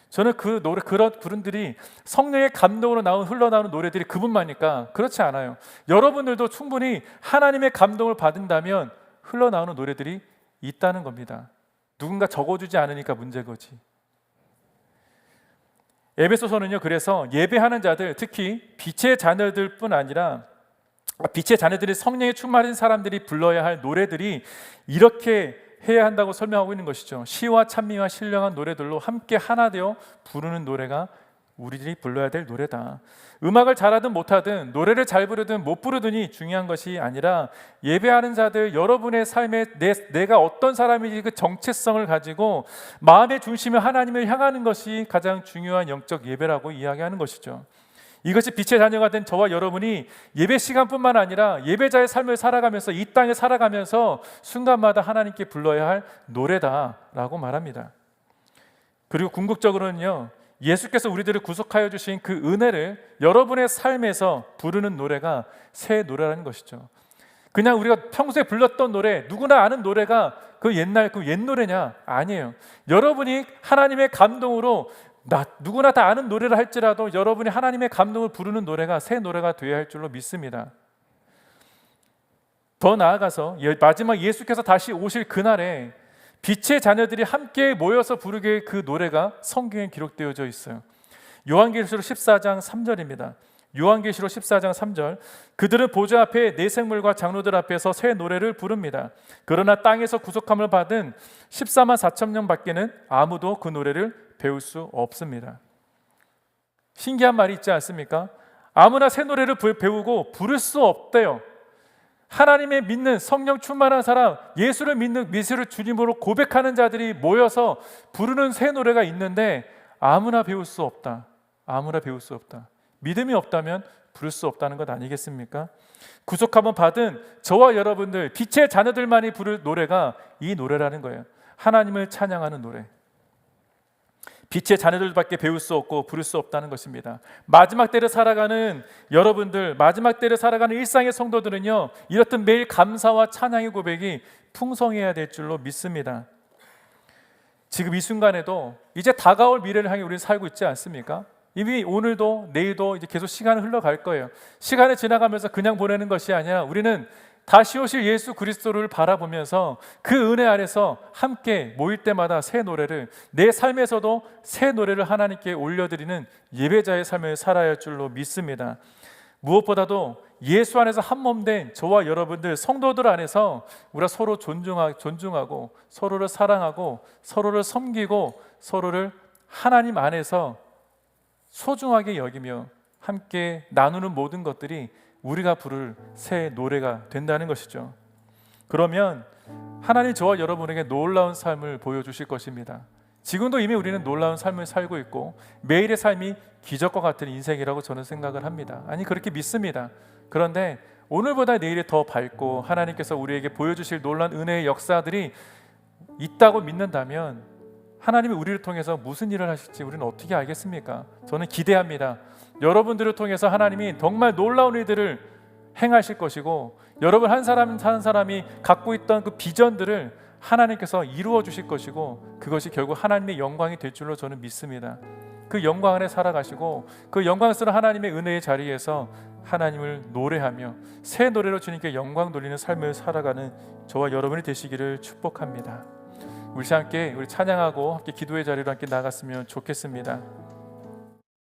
저는 그 노래, 그런 분들이 성령의 감동으로 흘러나오는 노래들이 그분만이니까 그렇지 않아요. 여러분들도 충분히 하나님의 감동을 받는다면 흘러나오는 노래들이 있다는 겁니다. 누군가 적어주지 않으니까 문제인 거지. 에베소서는요, 그래서 예배하는 자들, 특히 빛의 자녀들뿐 아니라 빛의 자녀들이 성령에 충만한 사람들이 불러야 할 노래들이 이렇게 해야 한다고 설명하고 있는 것이죠. 시와 찬미와 신령한 노래들로 함께 하나 되어 부르는 노래가 우리들이 불러야 될 노래다. 음악을 잘하든 못하든, 노래를 잘 부르든 못 부르든이 중요한 것이 아니라, 예배하는 자들 여러분의 삶에 내가 어떤 사람인지 그 정체성을 가지고 마음의 중심을 하나님을 향하는 것이 가장 중요한 영적 예배라고 이야기하는 것이죠. 이것이 빛의 자녀가 된 저와 여러분이 예배 시간뿐만 아니라 예배자의 삶을 살아가면서, 이 땅에 살아가면서 순간마다 하나님께 불러야 할 노래다라고 말합니다. 그리고 궁극적으로는요, 예수께서 우리들을 구속하여 주신 그 은혜를 여러분의 삶에서 부르는 노래가 새 노래라는 것이죠. 그냥 우리가 평소에 불렀던 노래, 누구나 아는 노래가 그 옛 노래냐? 아니에요. 여러분이 하나님의 감동으로, 누구나 다 아는 노래를 할지라도 여러분이 하나님의 감동을 부르는 노래가 새 노래가 되어야 할 줄로 믿습니다. 더 나아가서 마지막 예수께서 다시 오실 그날에 빛의 자녀들이 함께 모여서 부르게 그 노래가 성경에 기록되어져 있어요. 요한계시록 14장 3절입니다. 요한계시록 14장 3절, 그들은 보좌 앞에 네 생물과 장로들 앞에서 새 노래를 부릅니다. 그러나 땅에서 구속함을 받은 14만 4천 명 밖에는 아무도 그 노래를 배울 수 없습니다. 신기한 말이 있지 않습니까? 아무나 새 노래를 배우고 부를 수 없대요. 하나님의 믿는 성령 충만한 사람, 예수를 믿는, 예수를 주님으로 고백하는 자들이 모여서 부르는 새 노래가 있는데 아무나 배울 수 없다. 아무나 배울 수 없다. 믿음이 없다면 부를 수 없다는 것 아니겠습니까? 구속함을 받은 저와 여러분들, 빛의 자녀들만이 부를 노래가 이 노래라는 거예요. 하나님을 찬양하는 노래. 빛의 자녀들밖에 배울 수 없고 부를 수 없다는 것입니다. 마지막 때를 살아가는 여러분들, 마지막 때를 살아가는 일상의 성도들은요, 이렇듯 매일 감사와 찬양의 고백이 풍성해야 될 줄로 믿습니다. 지금 이 순간에도 이제 다가올 미래를 향해 우리는 살고 있지 않습니까? 이미 오늘도 내일도 이제 계속 시간은 흘러갈 거예요. 시간이 지나가면서 그냥 보내는 것이 아니라 우리는 다시 오실 예수 그리스도를 바라보면서 그 은혜 아래서 함께 모일 때마다 새 노래를, 내 삶에서도 새 노래를 하나님께 올려드리는 예배자의 삶을 살아야 할 줄로 믿습니다. 무엇보다도 예수 안에서 한몸된 저와 여러분들 성도들 안에서 우리가 서로 존중하고 서로를 사랑하고 서로를 섬기고 서로를 하나님 안에서 소중하게 여기며 함께 나누는 모든 것들이 우리가 부를 새 노래가 된다는 것이죠. 그러면 하나님 저와 여러분에게 놀라운 삶을 보여주실 것입니다. 지금도 이미 우리는 놀라운 삶을 살고 있고 매일의 삶이 기적과 같은 인생이라고 저는 생각을 합니다. 아니, 그렇게 믿습니다. 그런데 오늘보다 내일이 더 밝고 하나님께서 우리에게 보여주실 놀라운 은혜의 역사들이 있다고 믿는다면 하나님이 우리를 통해서 무슨 일을 하실지 우리는 어떻게 알겠습니까? 저는 기대합니다. 여러분들을 통해서 하나님이 정말 놀라운 일들을 행하실 것이고, 여러분 한 사람이 갖고 있던 그 비전들을 하나님께서 이루어 주실 것이고, 그것이 결국 하나님의 영광이 될 줄로 저는 믿습니다. 그 영광 안에 살아가시고 그 영광스러운 하나님의 은혜의 자리에서 하나님을 노래하며 새 노래로 주님께 영광 돌리는 삶을 살아가는 저와 여러분이 되시기를 축복합니다. 우리 함께 우리 찬양하고 함께 기도의 자리로 함께 나갔으면 좋겠습니다.